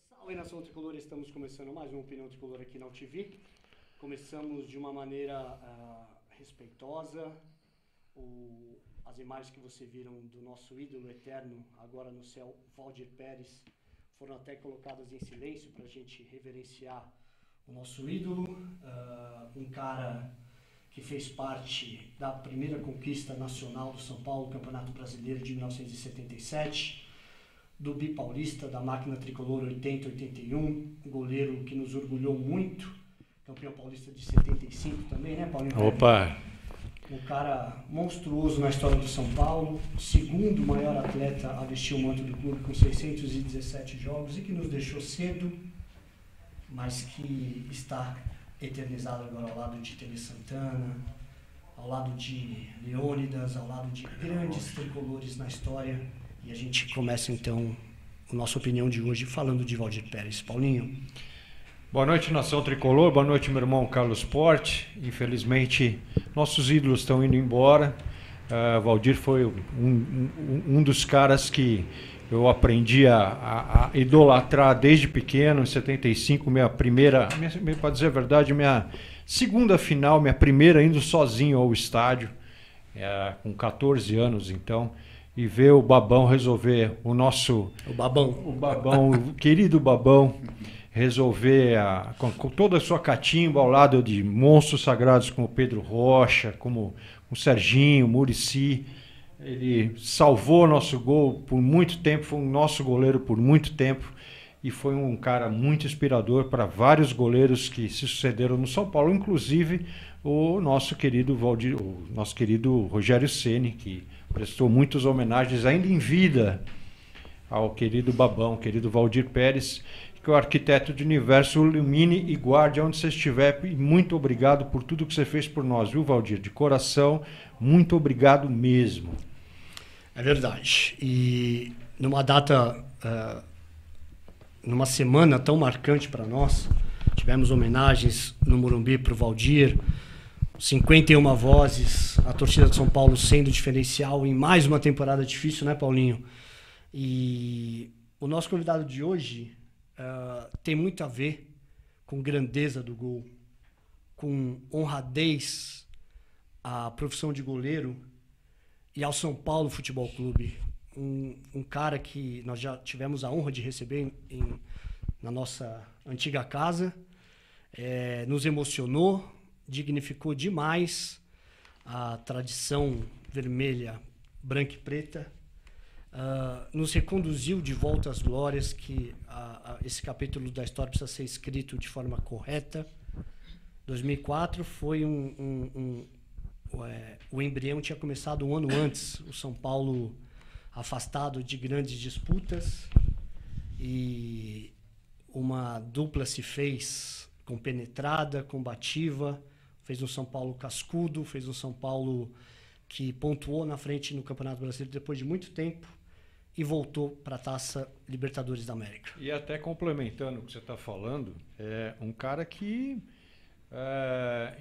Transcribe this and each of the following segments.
Salve, nação tricolor, estamos começando mais uma Opinião Tricolor aqui na UTV. Começamos de uma maneira respeitosa. As imagens que você viram do nosso ídolo eterno, agora no céu, Valdir Pérez, foram até colocadas em silêncio para a gente reverenciar o nosso ídolo. Um cara que fez parte da primeira conquista nacional do São Paulo, Campeonato Brasileiro de 1977. Do bipaulista, da máquina tricolor 80-81, goleiro que nos orgulhou muito, campeão paulista de 75 também, né, Paulinho? Opa! Um cara monstruoso na história do São Paulo, segundo maior atleta a vestir o manto do clube com 617 jogos e que nos deixou cedo, mas que está eternizado agora ao lado de Tele Santana, ao lado de Leônidas, ao lado de grandes tricolores na história. E a gente começa então a nossa opinião de hoje falando de Valdir Pérez. Paulinho. Boa noite, nação tricolor. Boa noite, meu irmão Carlos Porte. Infelizmente, nossos ídolos estão indo embora. Valdir foi um dos caras que eu aprendi a idolatrar desde pequeno. Em 75, para dizer a verdade, minha segunda final, minha primeira indo sozinho ao estádio, com 14 anos, então. E ver o Babão resolver o querido Babão, resolver com toda a sua catimba ao lado de monstros sagrados como Pedro Rocha, como o Serginho, o Muricy. Ele salvou nosso gol por muito tempo, foi o nosso goleiro por muito tempo e foi um cara muito inspirador para vários goleiros que se sucederam no São Paulo, inclusive o nosso querido Rogério Ceni, que prestou muitas homenagens ainda em vida ao querido Babão, querido Valdir Pérez, que o arquiteto de universo ilumine e guarde onde você estiver. E muito obrigado por tudo que você fez por nós, viu, Valdir? De coração, muito obrigado mesmo. É verdade. E numa data, numa semana tão marcante para nós, tivemos homenagens no Morumbi para o Valdir, 51 vozes, a torcida de São Paulo sendo diferencial em mais uma temporada difícil, né, Paulinho? E o nosso convidado de hoje tem muito a ver com grandeza do gol, com honradez à profissão de goleiro e ao São Paulo Futebol Clube. Um cara que nós já tivemos a honra de receber na nossa antiga casa, nos emocionou, dignificou demais a tradição vermelha, branca e preta, nos reconduziu de volta às glórias, que esse capítulo da história precisa ser escrito de forma correta. 2004 foi o embrião tinha começado um ano antes, o São Paulo afastado de grandes disputas, e uma dupla se fez compenetrada, combativa, fez um São Paulo cascudo, fez um São Paulo que pontuou na frente no Campeonato Brasileiro depois de muito tempo e voltou para a Taça Libertadores da América. E até complementando o que você está falando, é um cara que,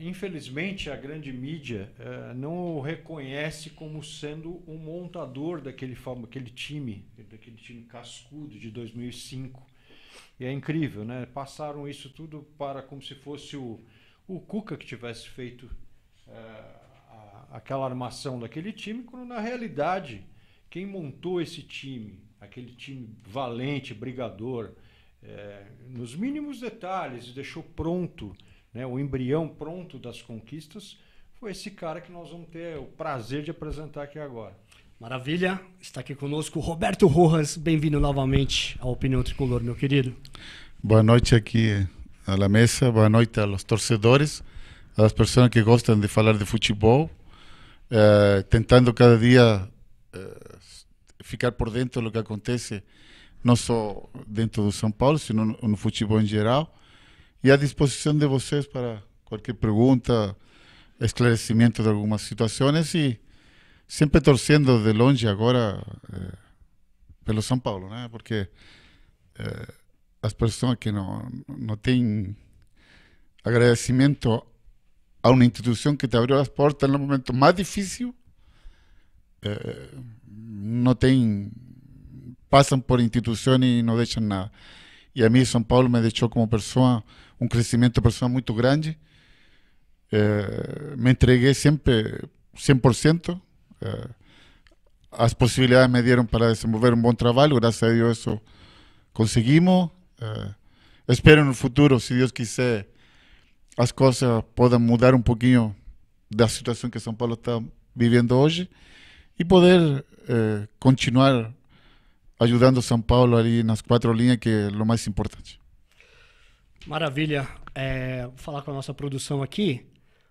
infelizmente, a grande mídia não o reconhece como sendo um montador daquele time cascudo de 2005. E é incrível, né? Passaram isso tudo como se fosse o Cuca que tivesse feito aquela armação daquele time, quando na realidade quem montou esse time, aquele time valente, brigador, nos mínimos detalhes, deixou pronto, né, o embrião pronto das conquistas, foi esse cara que nós vamos ter o prazer de apresentar aqui agora. Maravilha, está aqui conosco o Roberto Rojas, bem-vindo novamente à Opinião Tricolor, meu querido. Boa noite aqui à mesa, boa noite aos torcedores, às pessoas que gostam de falar de futebol, tentando cada dia ficar por dentro do que acontece, não só dentro do São Paulo, sino no futebol em geral. e à disposição de vocês para qualquer pergunta, esclarecimento de algumas situações e sempre torcendo de longe agora pelo São Paulo, né? Porque as pessoas que não têm agradecimento a uma instituição que te abriu as portas no momento mais difícil, não tem, passam por instituição e não deixam nada. E a mim São Paulo me deixou como pessoa um crescimento pessoal muito grande. Me entreguei sempre 100%. As possibilidades me dieron para desenvolver un buen trabajo, gracias a Dios eso conseguimos. Espero no futuro, se Deus quiser, as coisas podem mudar um pouquinho da situação que São Paulo está vivendo hoje e poder continuar ajudando São Paulo ali nas 4 linhas, que é o mais importante. Maravilha. Vou falar com a nossa produção aqui.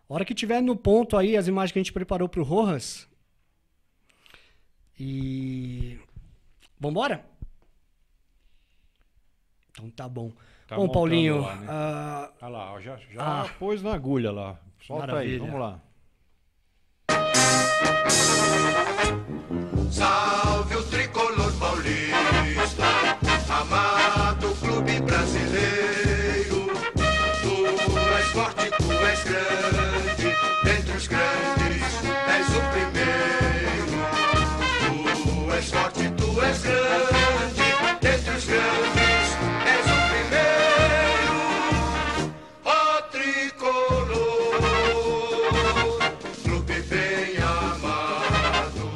A hora que tiver no ponto aí as imagens que a gente preparou para o Rojas. E... Vambora? Então tá bom. Tá bom, Paulinho... lá, né? Olha lá, já pôs na agulha lá. Solta maravilha. Aí, vamos lá. Salve o tricolor paulista, amado clube brasileiro. Tu és forte, tu és grande, dentre os grandes és o primeiro. Tu és forte, tu és grande, dentre os grandes és o primeiro. Ó tricolor, clube bem amado,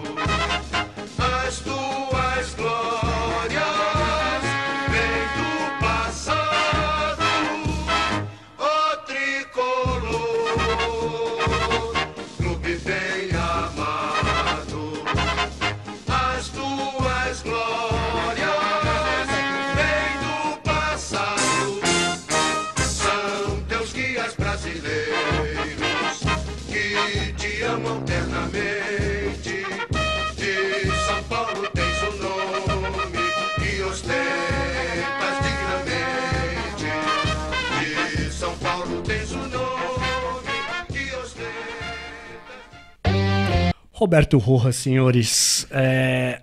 as tuas glórias vêm do passado. Ó tricolor, clube bem amado, as tuas glórias vêm do passado. São teus guias brasileiros que te amam eternamente. De São Paulo tens o nome e ostentas dignamente. De São Paulo tens o nome e ostentas. Roberto Rojas, senhores.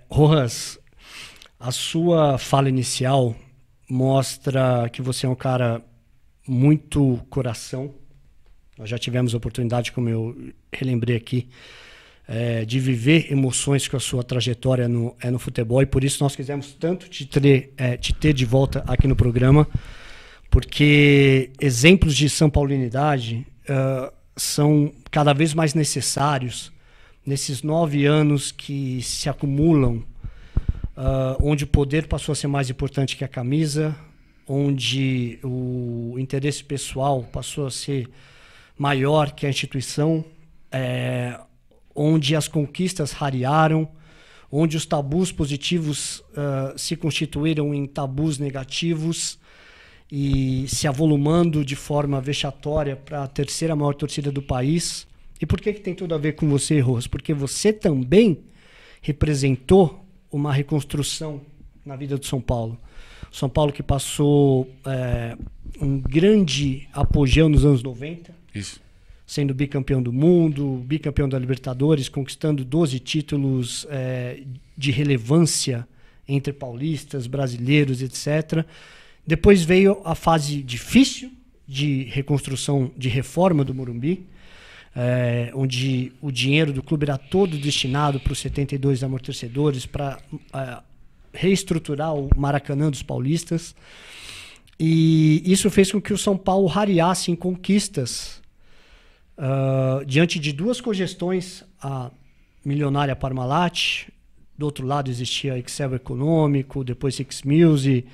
Rojas, a sua fala inicial mostra que você é um cara muito coração. Nós já tivemos a oportunidade, como eu relembrei aqui, de viver emoções com a sua trajetória no futebol, e por isso nós quisemos tanto te ter de volta aqui no programa, porque exemplos de São Paulinidade são cada vez mais necessários nesses 9 anos que se acumulam, onde o poder passou a ser mais importante que a camisa, onde o interesse pessoal passou a ser maior que a instituição, onde as conquistas rarearam, onde os tabus positivos se constituíram em tabus negativos e se avolumando de forma vexatória para a 3ª maior torcida do país. E por que tem tudo a ver com você, Rojas? Porque você também representou uma reconstrução na vida do São Paulo. São Paulo que passou um grande apogeu nos anos 90. Isso. Sendo bicampeão do mundo, bicampeão da Libertadores, conquistando 12 títulos de relevância entre paulistas, brasileiros, etc. Depois veio a fase difícil de reconstrução, de reforma do Morumbi, onde o dinheiro do clube era todo destinado para os 72 amortecedores, para reestruturar o Maracanã dos paulistas. E isso fez com que o São Paulo rareasse em conquistas diante de 2 cogestões, a milionária Parmalat, do outro lado existia Excel Econômico, depois X-Music,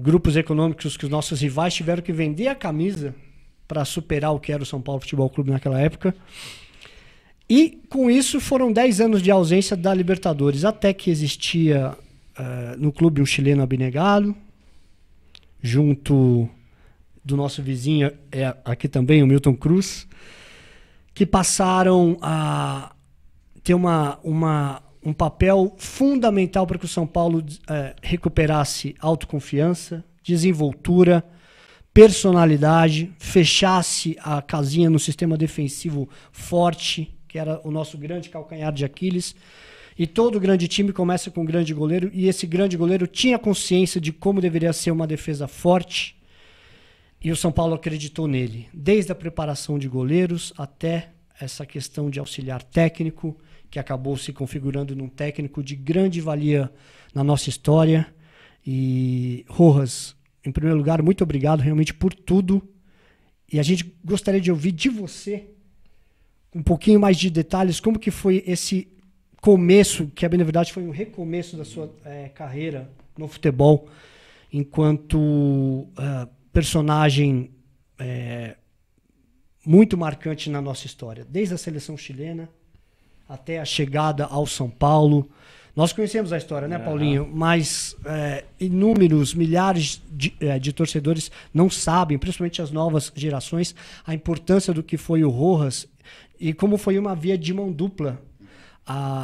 grupos econômicos que os nossos rivais tiveram que vender a camisa para superar o que era o São Paulo Futebol Clube naquela época. E com isso foram 10 anos de ausência da Libertadores, até que existia no clube um chileno abnegado, junto do nosso vizinho aqui também, o Milton Cruz, que passaram a ter um papel fundamental para que o São Paulo recuperasse autoconfiança, desenvoltura, personalidade, fechasse a casinha no sistema defensivo forte, que era o nosso grande calcanhar de Aquiles. E todo grande time começa com um grande goleiro, e esse grande goleiro tinha consciência de como deveria ser uma defesa forte, e o São Paulo acreditou nele, desde a preparação de goleiros até essa questão de auxiliar técnico, que acabou se configurando num técnico de grande valia na nossa história. E Rojas, em primeiro lugar, muito obrigado realmente por tudo, e a gente gostaria de ouvir de você um pouquinho mais de detalhes, como que foi esse começo, que na verdade foi um recomeço da sua carreira no futebol, enquanto personagem muito marcante na nossa história, desde a seleção chilena até a chegada ao São Paulo. Nós conhecemos a história, né, Paulinho? Mas inúmeros, milhares de torcedores não sabem, principalmente as novas gerações, a importância do que foi o Rojas e como foi uma via de mão dupla.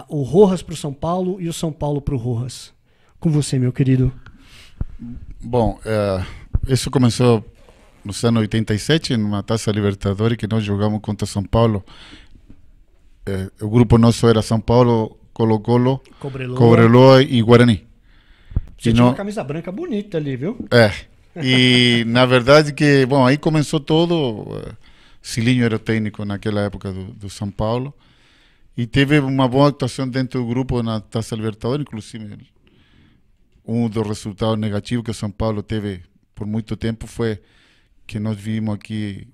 O Rojas para o São Paulo e o São Paulo para o Rojas. Com você, meu querido. Bom, isso começou no ano 87, numa Taça Libertadores que nós jogamos contra São Paulo. O grupo nosso era São Paulo, Colo-Colo, Cobreloa e Guarani. Você tinha uma camisa branca bonita ali, viu? E na verdade que, bom, aí começou todo. Cilinho era o técnico naquela época do São Paulo. E teve uma boa atuação dentro do grupo na Taça Libertadores, inclusive um dos resultados negativos que o São Paulo teve por muito tempo foi que nós vimos aqui,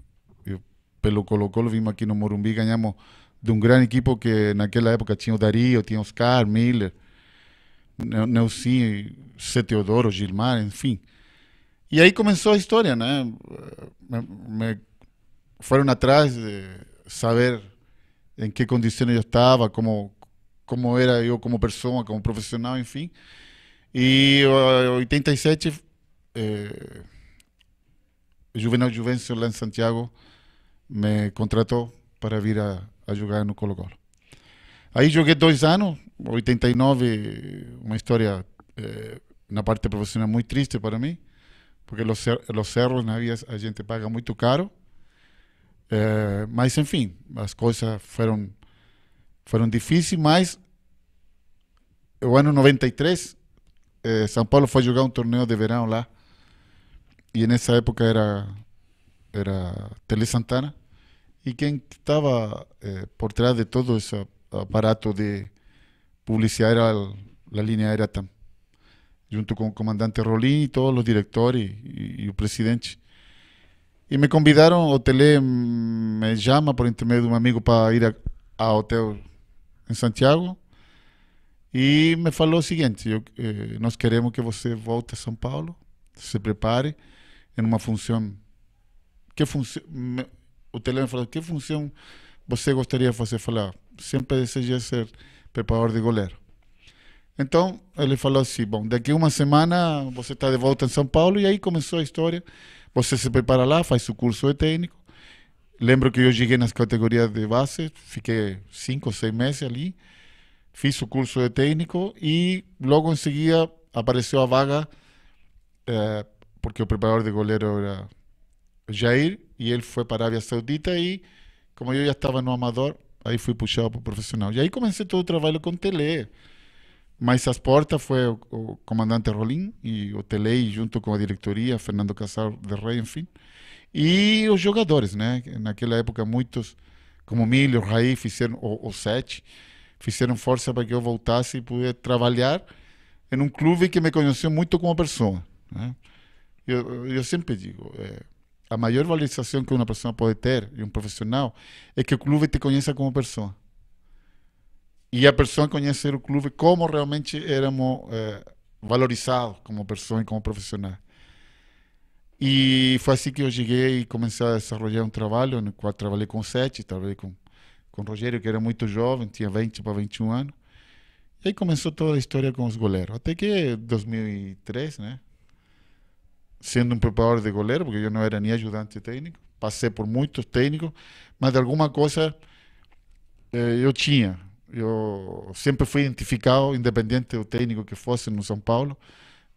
pelo Colo-Colo, vimos aqui no Morumbi, ganhamos de um grande equipe que naquela época tinha o Darío, tinha Oscar, Miller, Neuci, C. Teodoro, Gilmar, enfim. E aí começou a história, né? Foram atrás de saber em que condições eu estava, como era eu como pessoa, como profissional, enfim. E em 87, Juvenal Juvencio, lá em Santiago, me contratou para vir a jogar no Colo-Colo. Aí joguei 2 anos, 89, uma história na parte profissional muito triste para mim, porque los cerros na vida a gente paga muito caro. Mas enfim, as coisas foram difíceis, mas o ano 93 São Paulo foi jogar um torneio de verão lá, e nessa época era Tele Santana, e quem estava por trás de todo esse aparato de publicidade era a linha aérea TAM, junto com o comandante Rolim e todos os diretores e o presidente. E me convidaram, o Tele me chama por intermédio de um amigo para ir ao hotel em Santiago e me falou o seguinte: nós queremos que você volte a São Paulo, se prepare em uma função. O Tele me falou: que função você gostaria de fazer? Falar, sempre desejei ser preparador de goleiro. Então ele falou assim: bom, daqui a uma semana você está de volta em São Paulo. E aí começou a história. Você se prepara lá, faz o curso de técnico. Lembro que eu cheguei nas categorias de base, fiquei 5 ou 6 meses ali, fiz o curso de técnico e logo em seguida apareceu a vaga, porque o preparador de goleiro era Jair, e ele foi para a Arábia Saudita, e como eu já estava no amador, aí fui puxado para o profissional. E aí comecei todo o trabalho com Tele. Mas as portas foi o comandante Rolim e o Tele, junto com a diretoria, Fernando Casal de Rey, enfim. E os jogadores, né? Naquela época, muitos, como Milho, Raí, fizeram, o Sete, fizeram força para que eu voltasse e pudesse trabalhar em um clube que me conheceu muito como pessoa, né? Eu sempre digo, a maior valorização que uma pessoa pode ter, e um profissional, é que o clube te conheça como pessoa. E a pessoa conhecer o clube como realmente éramos valorizados como pessoa e como profissional. E foi assim que eu cheguei e comecei a desenvolver um trabalho no qual trabalhei com o Sete, trabalhei com o Rogério, que era muito jovem, tinha 20 para 21 anos. E aí começou toda a história com os goleiros. Até que em 2003, né, sendo um preparador de goleiro, porque eu não era nem ajudante técnico, passei por muitos técnicos, mas de alguma coisa eu tinha. Eu sempre fui identificado, independente do técnico que fosse no São Paulo,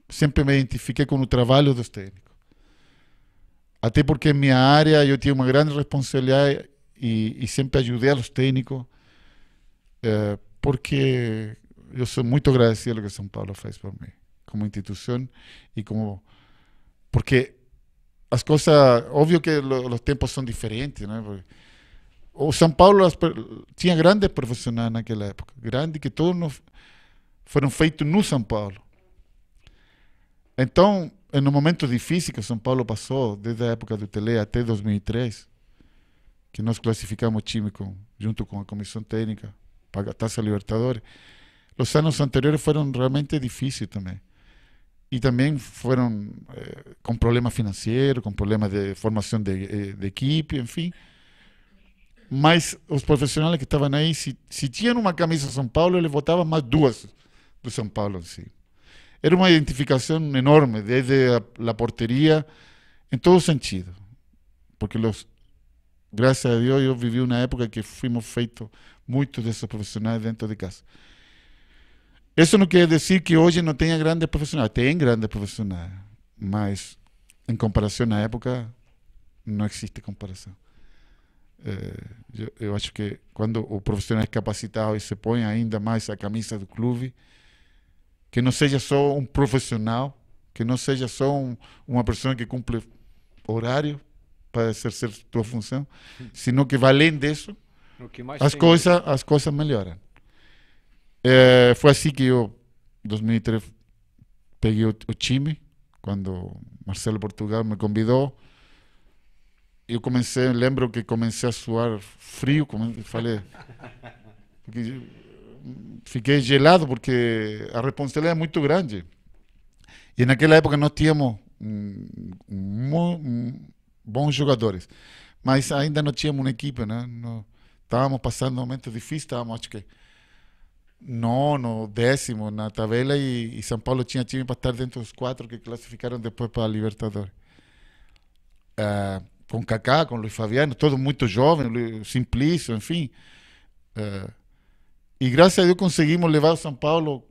sempre me identifiquei com o trabalho dos técnicos. Até porque en mi área yo tengo una gran responsabilidad y siempre ayudé a los técnicos, porque yo soy muy agradecido a lo que São Paulo fez por mí, como institución y como... Porque las cosas, obvio que los tiempos son diferentes, ¿no? Porque, o São Paulo tinha grandes profissionais naquela época, grandes que todos foram feitos no São Paulo. Então, no momento difícil que São Paulo passou, desde a época do Tele até 2003, que nós classificamos o time junto com a comissão técnica para a Taça Libertadores, os anos anteriores foram realmente difíceis também. E também foram com problemas financeiros, com problemas de formação de equipe, enfim. Mas os profissionais que estavam aí, se tinham uma camisa São Paulo, eles votavam mais duas do São Paulo em si. Era uma identificação enorme, desde a porteria, em todo sentido. Porque, graças a Deus, eu vivi uma época que fomos feitos muitos desses profissionais dentro de casa. Isso não quer dizer que hoje não tenha grandes profissionais. Tem grandes profissionais, mas em comparação à época, não existe comparação. Eu acho que quando o profissional é capacitado e se põe ainda mais a camisa do clube, que não seja só um profissional, que não seja só uma pessoa que cumpre horário para exercer sua função, sino que vai além disso, as coisas melhoram. Foi assim que eu, em 2003, peguei o time, quando Marcelo Portugal me convidou. Eu lembro que comecei a suar frio, como falei, fiquei gelado porque a responsabilidade é muito grande. E naquela época nós tínhamos bons jogadores, mas ainda não tínhamos uma equipe, né? Estávamos passando um momento difícil, estávamos, acho que, nono, décimo na tabela, e São Paulo tinha time para estar dentro dos 4 que classificaram depois para a Libertadores. Com Kaká, com Luiz Fabiano, todos muito jovens, Simplício, enfim. E graças a Deus conseguimos levar o São Paulo.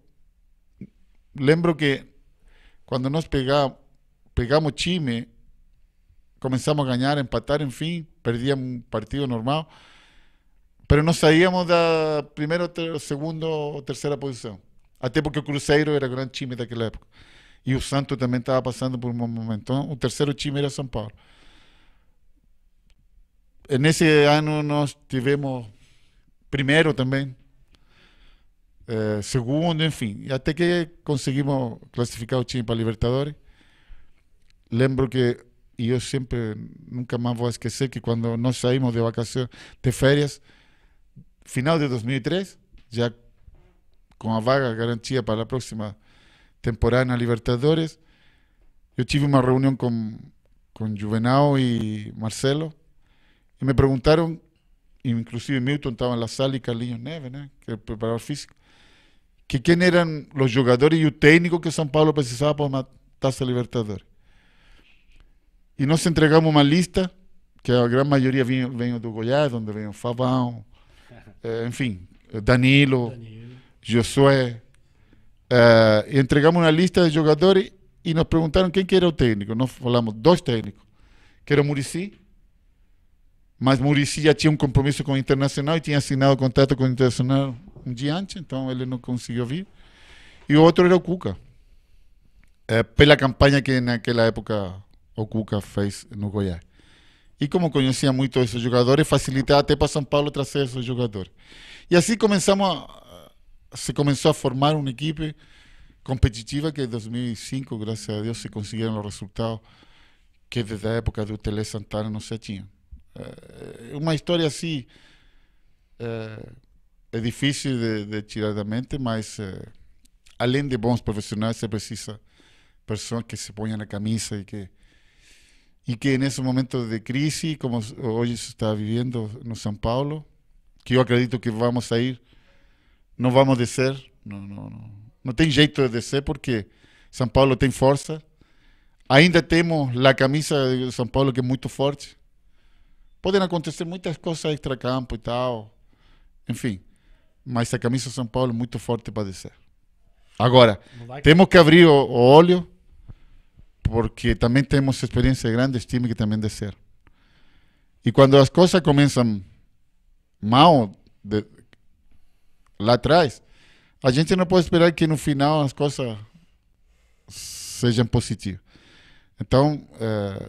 Lembro que quando nós pegamos o time, começamos a ganhar, empatar, enfim, perdíamos um partido normal, mas nós saíamos da primeira, segunda ou terceira posição. Até porque o Cruzeiro era o grande time daquela época. E o Santos também estava passando por um bom momento. Então, o terceiro time era São Paulo. Nesse ano nós tivemos primeiro também, segundo, enfim, e até que conseguimos classificar o time para a Libertadores. Lembro que, e eu sempre, nunca mais vou esquecer, que quando nós saímos de vacações, de férias, final de 2003, já com a vaga garantia para a próxima temporada na Libertadores, eu tive uma reunião com Juvenal e Marcelo, e me perguntaram, inclusive Milton estava na sala e Carlinhos Neves, né, que é o preparador físico, que quem eram os jogadores e o técnico que São Paulo precisava para uma Taça Libertadores. E nós entregamos uma lista, que a grande maioria veio do Goiás, onde veio Fabão, enfim, Danilo, Josué. E entregamos uma lista de jogadores e nos perguntaram quem que era o técnico. Nós falamos 2 técnicos, que era o Muricy, mas Muricy já tinha um compromisso com o Internacional e tinha assinado o contrato com o Internacional um dia antes, então ele não conseguiu vir. E o outro era o Cuca, pela campanha que naquela época o Cuca fez no Goiás. E como conhecia muito esses jogadores, facilitava até para São Paulo trazer esses jogadores. E assim se começou a formar uma equipe competitiva que em 2005, graças a Deus, se conseguiram os resultados que desde a época do Tele Santana não se tinham. Uma história assim é difícil de tirar da mente, mas além de bons profissionais, você precisa pessoas que se ponham na camisa e que nesse momento de crise, como hoje se está vivendo no São Paulo, que eu acredito que vamos sair, não vamos descer, não tem jeito de descer, porque São Paulo tem força, ainda temos a camisa de São Paulo que é muito forte. Podem acontecer muitas coisas extra-campo e tal, enfim, mas a camisa de São Paulo é muito forte para descer. Agora, temos que abrir o olho, porque também temos experiência de grandes times que também desceram. E quando as coisas começam mal lá atrás, a gente não pode esperar que no final as coisas sejam positivas. Então,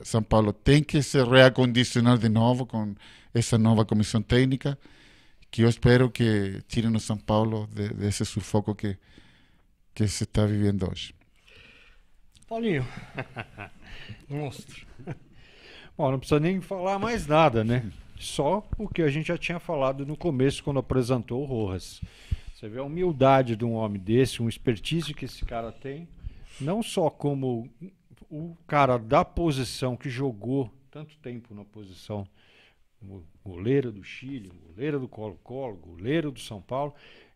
São Paulo tem que se reacondicionar de novo com essa nova comissão técnica, que eu espero que tirem o São Paulo desse sufoco que se está vivendo hoje. Paulinho, monstro. Bom, não precisa nem falar mais nada, né? Só o que a gente já tinha falado no começo, quando apresentou o Rojas. Você vê a humildade de um homem desse, um expertise que esse cara tem, não só como o cara da posição que jogou tanto tempo na posição, como goleiro do Chile, goleiro do Colo-Colo, goleiro do São Paulo,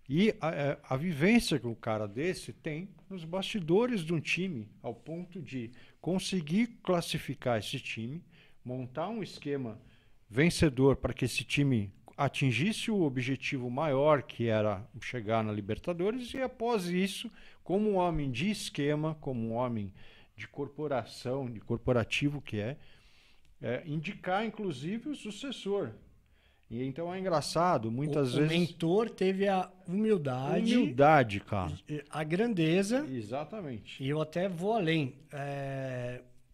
e a vivência que um cara desse tem nos bastidores de um time, ao ponto de conseguir classificar esse time, montar um esquema vencedor para que esse time atingisse o objetivo maior, que era chegar na Libertadores, e após isso, como um homem de esquema, como um homem de corporação, de corporativo que indicar inclusive o sucessor. E então é engraçado, muitas vezes... O mentor teve a humildade, cara. A grandeza. Exatamente. E eu até vou além.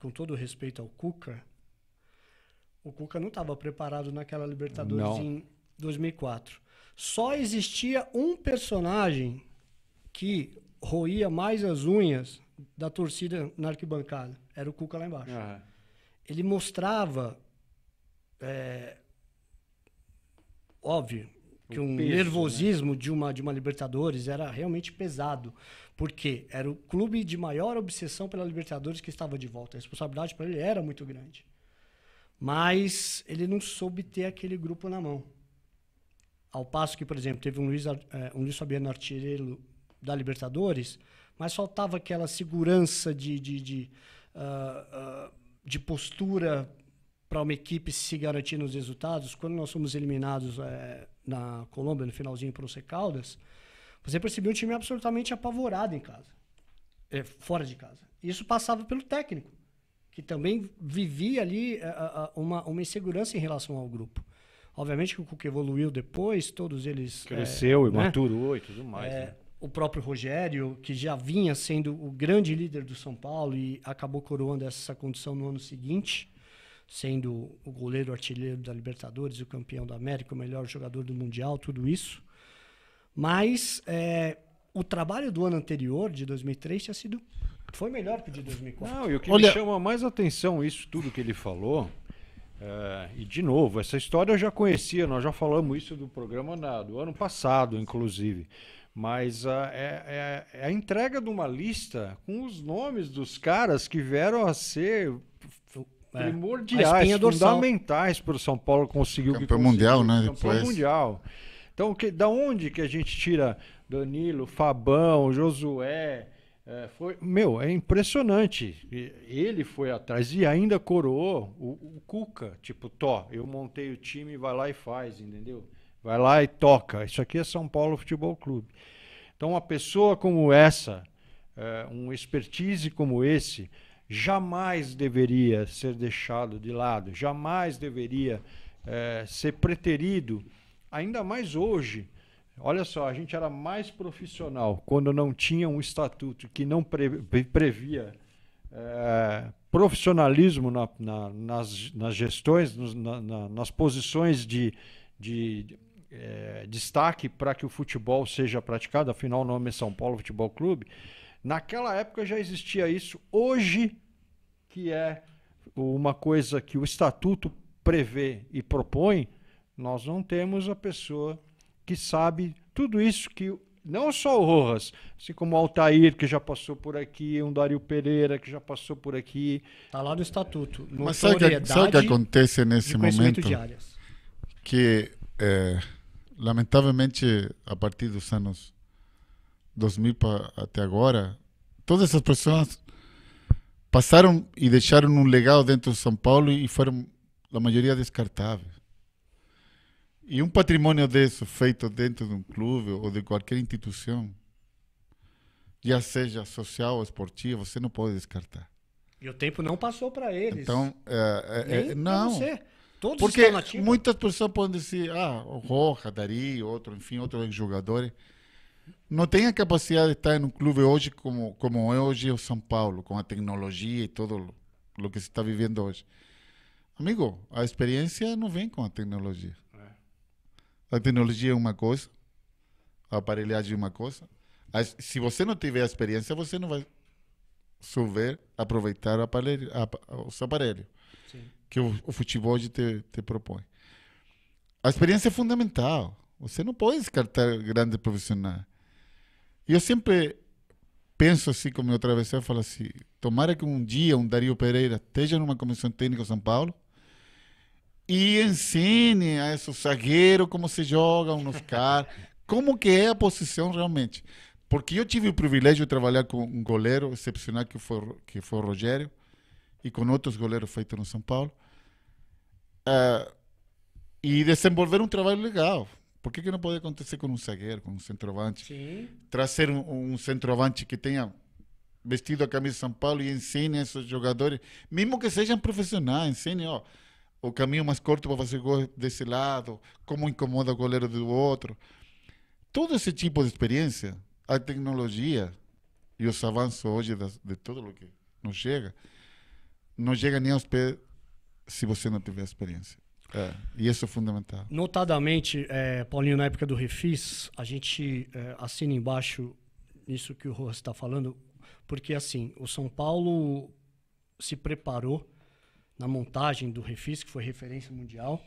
Com todo respeito ao Cuca, o Cuca não estava preparado naquela Libertadores em 2004. Só existia um personagem que roía mais as unhas da torcida na arquibancada. Era o Cuca lá embaixo. Uhum. Ele mostrava... óbvio que um peso, nervosismo, né, de uma Libertadores era realmente pesado, porque era o clube de maior obsessão pela Libertadores que estava de volta. A responsabilidade para ele era muito grande. Mas ele não soube ter aquele grupo na mão. Ao passo que, por exemplo, teve um Luiz Fabiano artilheiro da Libertadores, mas faltava aquela segurança de postura para uma equipe se garantir nos resultados. Quando nós fomos eliminados na Colômbia, no finalzinho para o Once Caldas, você percebia um time absolutamente apavorado em casa, fora de casa. Isso passava pelo técnico, que também vivia ali uma insegurança em relação ao grupo. Obviamente que o Cuca evoluiu depois, todos eles... Cresceu e né? maturou e tudo mais. Né? O próprio Rogério, que já vinha sendo o grande líder do São Paulo e acabou coroando essa condição no ano seguinte, sendo o goleiro artilheiro da Libertadores, o campeão da América, o melhor jogador do Mundial, tudo isso. Mas o trabalho do ano anterior, de 2003, foi melhor que o de 2004. Não, e o que me chama mais atenção, isso tudo que ele falou, e de novo, essa história eu já conhecia, nós já falamos isso do programa do ano passado, inclusive. Mas é a entrega de uma lista com os nomes dos caras que vieram a ser primordiais, fundamentais para o São Paulo conseguir o que campeão conseguiu. mundial, né? Campeão Depois. mundial. Então, da onde que a gente tira Danilo, Fabão, Josué? É impressionante. Ele foi atrás e ainda coroou o Cuca. Tipo, eu montei o time, vai lá e faz, entendeu? Vai lá e toca. Isso aqui é São Paulo Futebol Clube. Então, uma pessoa como essa, um expertise como esse, jamais deveria ser deixado de lado, jamais deveria ser preterido, ainda mais hoje. Olha só, a gente era mais profissional quando não tinha um estatuto que não previa profissionalismo nas gestões, nas posições de destaque para que o futebol seja praticado, afinal o nome é São Paulo Futebol Clube. Naquela época já existia isso. Hoje, que é uma coisa que o estatuto prevê e propõe, nós não temos a pessoa que sabe tudo isso, que não só o Rojas, assim como o Altair, que já passou por aqui, um Dario Pereira, que já passou por aqui. Está lá no estatuto. Mas sabe o que acontece nesse momento? Que, lamentavelmente, a partir dos anos 2000 até agora, todas essas pessoas passaram e deixaram um legado dentro de São Paulo e foram, a maioria, descartáveis. E um patrimônio desse feito dentro de um clube ou de qualquer instituição, já seja social ou esportiva, você não pode descartar. E o tempo não passou para eles. Então, Nem pra não. você. Todos Porque estão na ativa. muitas pessoas podem dizer, o Roja, Dari, outro, enfim, outros jogadores, não tem a capacidade de estar em um clube hoje como é hoje o São Paulo, com a tecnologia e tudo o que se está vivendo hoje. Amigo, a experiência não vem com a tecnologia. A tecnologia é uma coisa, a aparelhagem é uma coisa. Se você não tiver a experiência, você não vai souber aproveitar os aparelhos que o futebol hoje te propõe. A experiência é fundamental. Você não pode descartar grandes profissionais. E eu sempre penso assim, como eu travessei, eu falo assim, tomara que um dia um Dario Pereira esteja numa comissão técnica de São Paulo e ensine a esses zagueiros como se jogam nos caras, como que é a posição realmente. Porque eu tive o privilégio de trabalhar com um goleiro excepcional que foi o Rogério e com outros goleiros feitos no São Paulo e desenvolver um trabalho legal. Por que não pode acontecer com um zagueiro, com um centroavante? Sim. Trazer um centroavante que tenha vestido a camisa de São Paulo e ensine a esses jogadores, mesmo que sejam profissionais, ensine o caminho mais curto para fazer gol desse lado, como incomoda o goleiro do outro. Todo esse tipo de experiência, a tecnologia e os avanços hoje de tudo o que nos chega, não chega nem aos pés se você não tiver experiência. E isso é fundamental. Notadamente, Paulinho, na época do Refis, a gente assina embaixo nisso que o Rojas está falando, porque assim, o São Paulo se preparou na montagem do Refis, que foi referência mundial,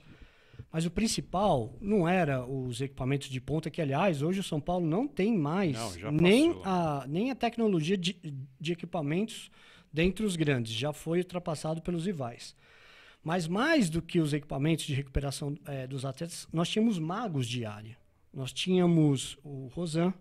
mas o principal não era os equipamentos de ponta, que aliás, hoje o São Paulo não tem mais nem a tecnologia de equipamentos dentre os grandes, já foi ultrapassado pelos rivais. Mas mais do que os equipamentos de recuperação dos atletas, nós tínhamos magos de área. Nós tínhamos o Rosan,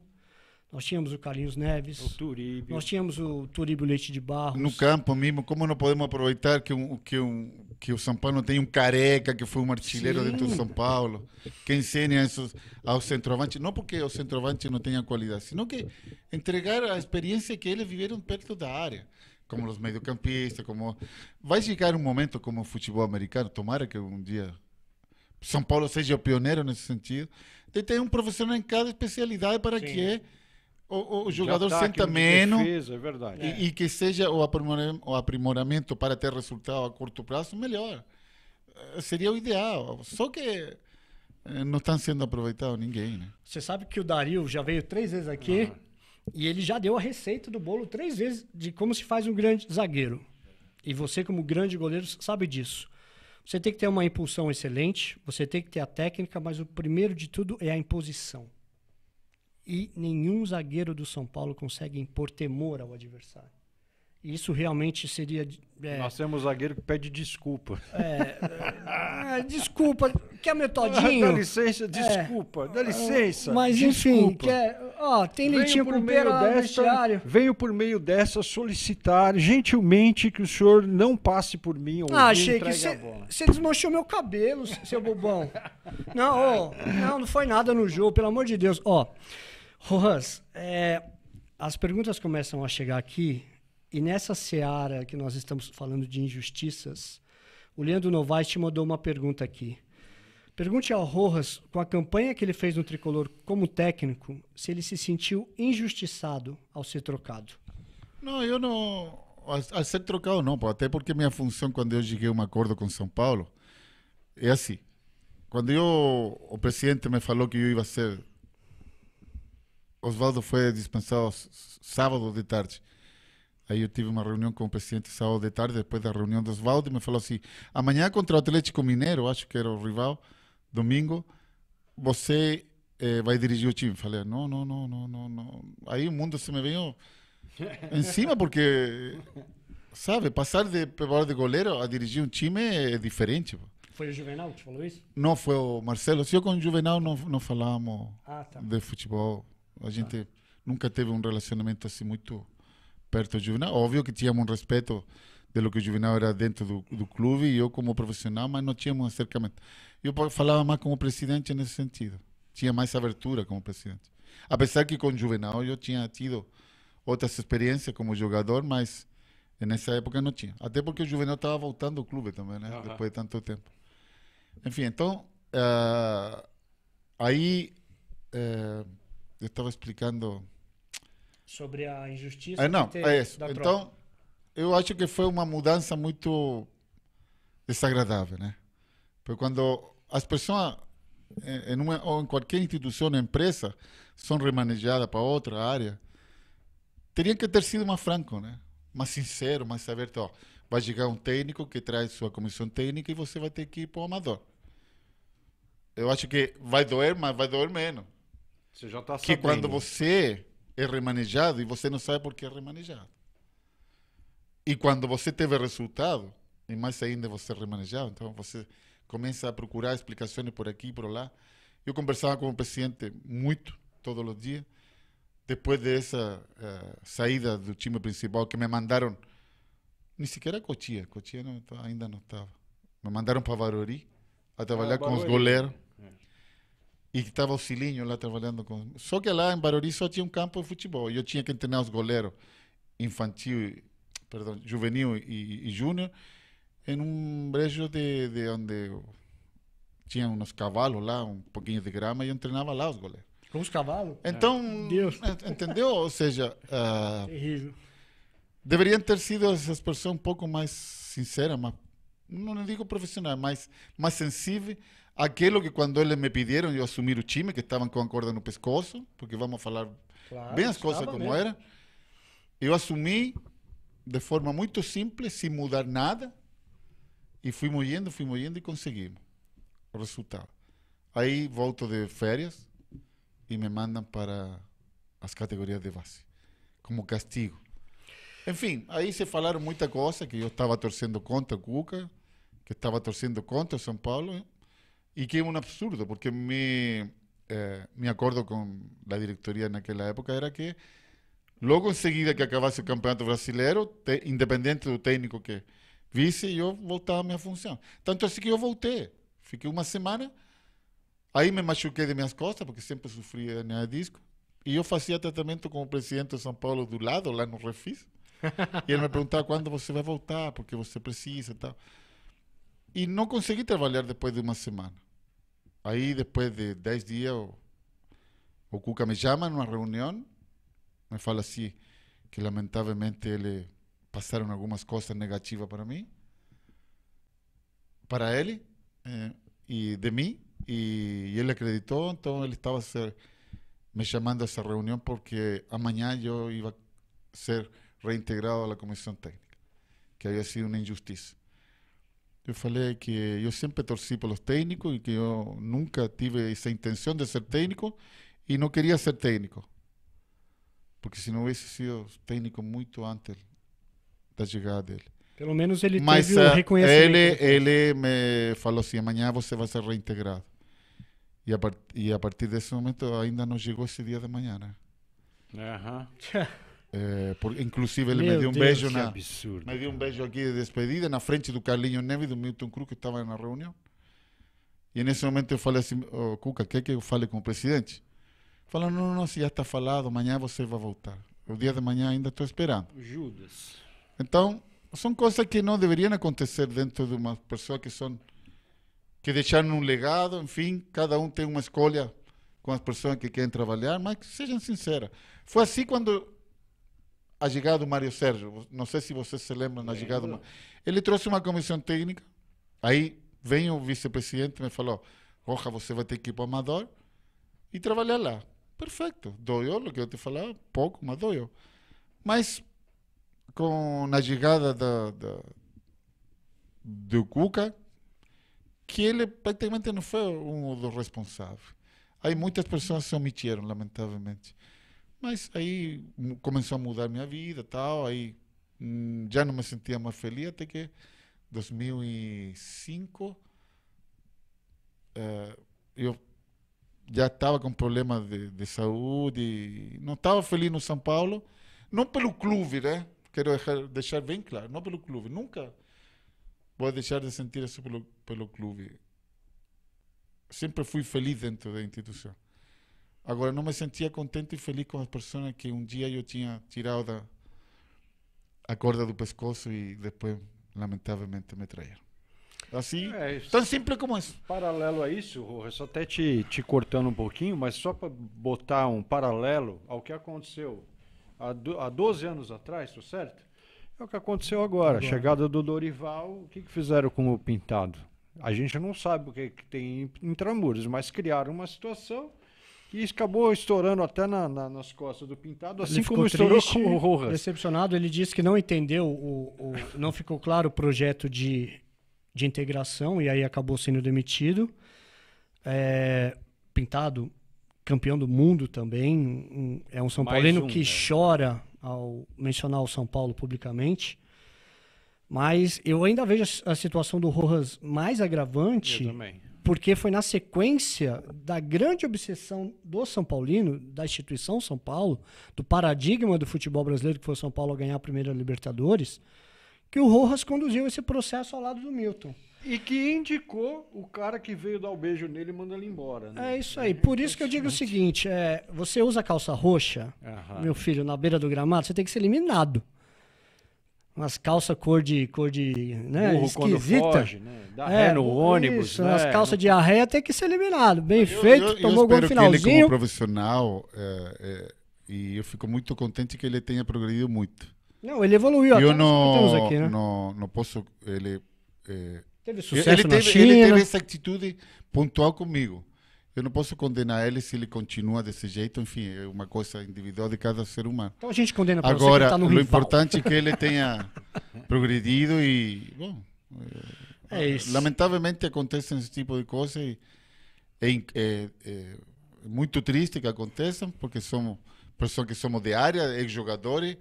nós tínhamos o Carlinhos Neves, O Turíbio. nós tínhamos o Turíbio Leite de Barros. No campo mesmo, como não podemos aproveitar que o São Paulo tem um Careca, que foi um artilheiro Sim. dentro do São Paulo, que ensina isso aos centroavantes, não porque os centroavantes não tenham qualidade, sino que entregar a experiência que eles viveram perto da área, como os mediocampistas, como... Vai chegar um momento como o futebol americano, tomara que um dia São Paulo seja o pioneiro nesse sentido, de ter um profissional em cada especialidade para que o jogador De ataque, senta de menos defesa, é verdade. e que seja o aprimoramento para ter resultado a curto prazo melhor. Seria o ideal. Só que não estão sendo aproveitados ninguém, né? Você sabe que o Dario já veio 3 vezes aqui e ele já deu a receita do bolo 3 vezes de como se faz um grande zagueiro. E você, como grande goleiro, sabe disso. Você tem que ter uma impulsão excelente, você tem que ter a técnica, mas o primeiro de tudo é a imposição. E nenhum zagueiro do São Paulo consegue impor temor ao adversário. E isso realmente seria... Nós temos zagueiro que pede desculpa. Desculpa, quer meu todinho? Dá licença, desculpa. Dá licença. Mas enfim, desculpa. tem leitinho com pera lá no vestiário. Venho por meio dessa solicitar gentilmente que o senhor não passe por mim ou me Achei que entregue a bola. você desmanchou meu cabelo, seu bobão. Não foi nada no jogo, pelo amor de Deus. Rojas, as perguntas começam a chegar aqui. E nessa seara que nós estamos falando de injustiças, o Leandro Novaes te mandou uma pergunta aqui. Pergunte ao Rojas, com a campanha que ele fez no Tricolor como técnico, se ele se sentiu injustiçado ao ser trocado. Não, eu não... A ser trocado não, até porque minha função quando eu cheguei a um acordo com São Paulo é assim. Quando o presidente me falou que eu ia ser... Osvaldo foi dispensado sábado de tarde. Aí eu tive uma reunião com o presidente sábado de tarde, depois da reunião do Osvaldo, e me falou assim, amanhã contra o Atlético Mineiro, acho que era o rival, domingo, você vai dirigir o time. Falei, não. Aí o mundo se me veio em cima, porque, sabe, passar de preparador de goleiro a dirigir um time é diferente. Foi o Juvenal que te falou isso? Não, foi o Marcelo. Se eu com o Juvenal não falávamos de futebol. A gente nunca teve um relacionamento assim muito... perto do Juvenal. Óbvio que tínhamos um respeito de lo que o Juvenal era dentro do clube e eu como profissional, mas não tínhamos um acercamento. Eu falava mais como presidente nesse sentido. Tinha mais abertura como presidente. Apesar que com o Juvenal eu tinha tido outras experiências como jogador, mas E nessa época não tinha. Até porque o Juvenal estava voltando ao clube também, né? Aham. Depois de tanto tempo. Enfim, então, aí eu estava explicando. Sobre a injustiça Não, que é isso. da troca. Então, eu acho que foi uma mudança muito desagradável, né? Porque quando as pessoas ou em qualquer instituição, empresa, são remanejadas para outra área, teriam que ter sido mais franco, né? Mais sincero, mais aberto. Ó, vai chegar um técnico que traz sua comissão técnica e você vai ter que ir para o amador. Eu acho que vai doer, mas vai doer menos. Você já está Que sabendo. quando você é remanejado e você não sabe por que é remanejado. E quando você teve resultado, e mais ainda você é remanejado, então você começa a procurar explicações por aqui e por lá. Eu conversava com o presidente muito, todos os dias, depois dessa saída do time principal, que me mandaram, nem sequer Cotia ainda não estava. Me mandaram para Barueri a trabalhar com os Barueri. goleiros. E que estava o Cilinho lá trabalhando com... Só que lá em Barueri só tinha um campo de futebol. E eu tinha que treinar os goleiros infantil, perdão, juvenil e júnior em um brejo de onde tinha uns cavalos lá, um pouquinho de grama, e eu treinava lá os goleiros. Com os cavalos? Então, Deus. entendeu? Ou seja, Terrível. deveriam ter sido essas pessoas um pouco mais sinceras, não digo profissionais, mais sensíveis àquilo que quando eles me pediram eu assumir o time, que estavam com a corda no pescoço, porque vamos falar Claro, bem as coisas estava como mesmo. eram. Eu assumi de forma muito simples, sem mudar nada, e fui moendo e conseguimos o resultado. Aí volto de férias e me mandam para as categorias de base, como castigo. Enfim, aí se falaram muita coisa, que eu estava torcendo contra o Cuca, que estava torcendo contra o São Paulo, e que é um absurdo, porque mi acordo com a diretoria naquela época era que logo em seguida que acabasse o Campeonato Brasileiro, independente do técnico que visse, eu voltava à minha função. Tanto assim que eu voltei. Fiquei uma semana, aí me machuquei de minhas costas, porque sempre sofri hernia de disco, e eu fazia tratamento com o presidente de São Paulo do lado, lá no Refis, e ele me perguntava quando você vai voltar, porque você precisa e tal. E não consegui trabalhar depois de uma semana. Aí, depois de 10 dias, o Cuca me chama numa reunião, me fala assim, que lamentavelmente ele passaram algumas coisas negativas para mim, para ele e de mim, e ele acreditou, então ele estava me chamando a essa reunião porque amanhã eu ia ser reintegrado à comissão técnica, que havia sido uma injustiça. Eu falei que eu sempre torci pelos técnicos e que eu nunca tive essa intenção de ser técnico e não queria ser técnico. Porque se não hubiese sido técnico muito antes da chegada dele. Pelo menos ele Mas teve o reconhecimento. ele me falou assim, amanhã você vai ser reintegrado. E a partir desse momento ainda não chegou esse dia de manhã, né? Aham. Inclusive ele Meu me deu um Deus, beijo Que na... absurdo. Me deu um beijo aqui de despedida na frente do Carlinhos Neves e do Milton Cruz, que estava na reunião. E nesse momento eu falei assim, Cuca, quer que eu fale com o presidente? Falou, não, se já está falado, amanhã você vai voltar. O dia de manhã ainda estou esperando. Judas. Então, são coisas que não deveriam acontecer dentro de uma pessoa que deixaram um legado, enfim, cada um tem uma escolha com as pessoas que querem trabalhar, mas que sejam sinceras. Foi assim quando a chegada do Mário Sérgio, não sei se vocês se lembram da chegada do ele trouxe uma comissão técnica, aí vem o vice-presidente e me falou, Roja, você vai ter que ir para o Amador e trabalhar lá. Perfeito, dou eu, o que eu te falava, pouco, mas dou eu. Mas com a chegada do Cuca, que ele praticamente não foi um dos responsáveis. Aí muitas pessoas se omitiram, lamentavelmente. Mas aí começou a mudar minha vida, tal, aí já não me sentia mais feliz, até que 2005 eu já estava com problemas de saúde, não estava feliz no São Paulo, não pelo clube, né? Quero deixar bem claro, não pelo clube, nunca vou deixar de sentir isso pelo clube. Sempre fui feliz dentro da instituição. Agora, não me sentia contente e feliz com as pessoas que um dia eu tinha tirado a corda do pescoço e depois, lamentavelmente, me traíram. Assim, Isso. tão simples como isso. Paralelo a isso, Rojas, só até te cortando um pouquinho, mas só para botar um paralelo ao que aconteceu há 12 anos atrás, tô certo? É o que aconteceu agora. A chegada do Dorival, o que fizeram com o Pintado? A gente não sabe o que tem em Intramuros, mas criaram uma situação que acabou estourando até nas costas do Pintado, assim Ele ficou como estourou triste, com o Rojas. decepcionado. Ele disse que não entendeu, não ficou claro o projeto de integração e aí acabou sendo demitido. Pintado, campeão do mundo também, é um São Paulino que chora ao mencionar o São Paulo publicamente. Mas eu ainda vejo a situação do Rojas mais agravante, porque foi na sequência da grande obsessão do São Paulino, da instituição São Paulo, do paradigma do futebol brasileiro, que foi o São Paulo a ganhar a primeira Libertadores, que o Rojas conduziu esse processo ao lado do Milton. E que indicou o cara que veio dar o beijo nele e manda ele embora. Né? É isso aí. Por isso que eu digo o seguinte, você usa calça roxa, meu filho, na beira do gramado, você tem que ser eliminado. Umas calças cor de né, esquisita. Foge, né? Dá ré no ônibus. Isso, né? Umas calças de arreia tem que ser eliminado. Bem feito, tomou gol no finalzinho. Eu espero que ele, como profissional, e eu fico muito contente que ele tenha progredido muito. Não, ele evoluiu até eu aqui, né? não posso... Teve sucesso ele na China. Ele teve essa atitude pontual comigo. Eu não posso condenar ele se ele continua desse jeito. Enfim, é uma coisa individual de cada ser humano. Então a gente condena para Agora, você que tá no o rival. importante é que ele tenha progredido e... Bom, é isso. Lamentavelmente acontecem esse tipo de coisas e é muito triste que aconteçam, porque somos pessoas que somos de área, ex-jogadores,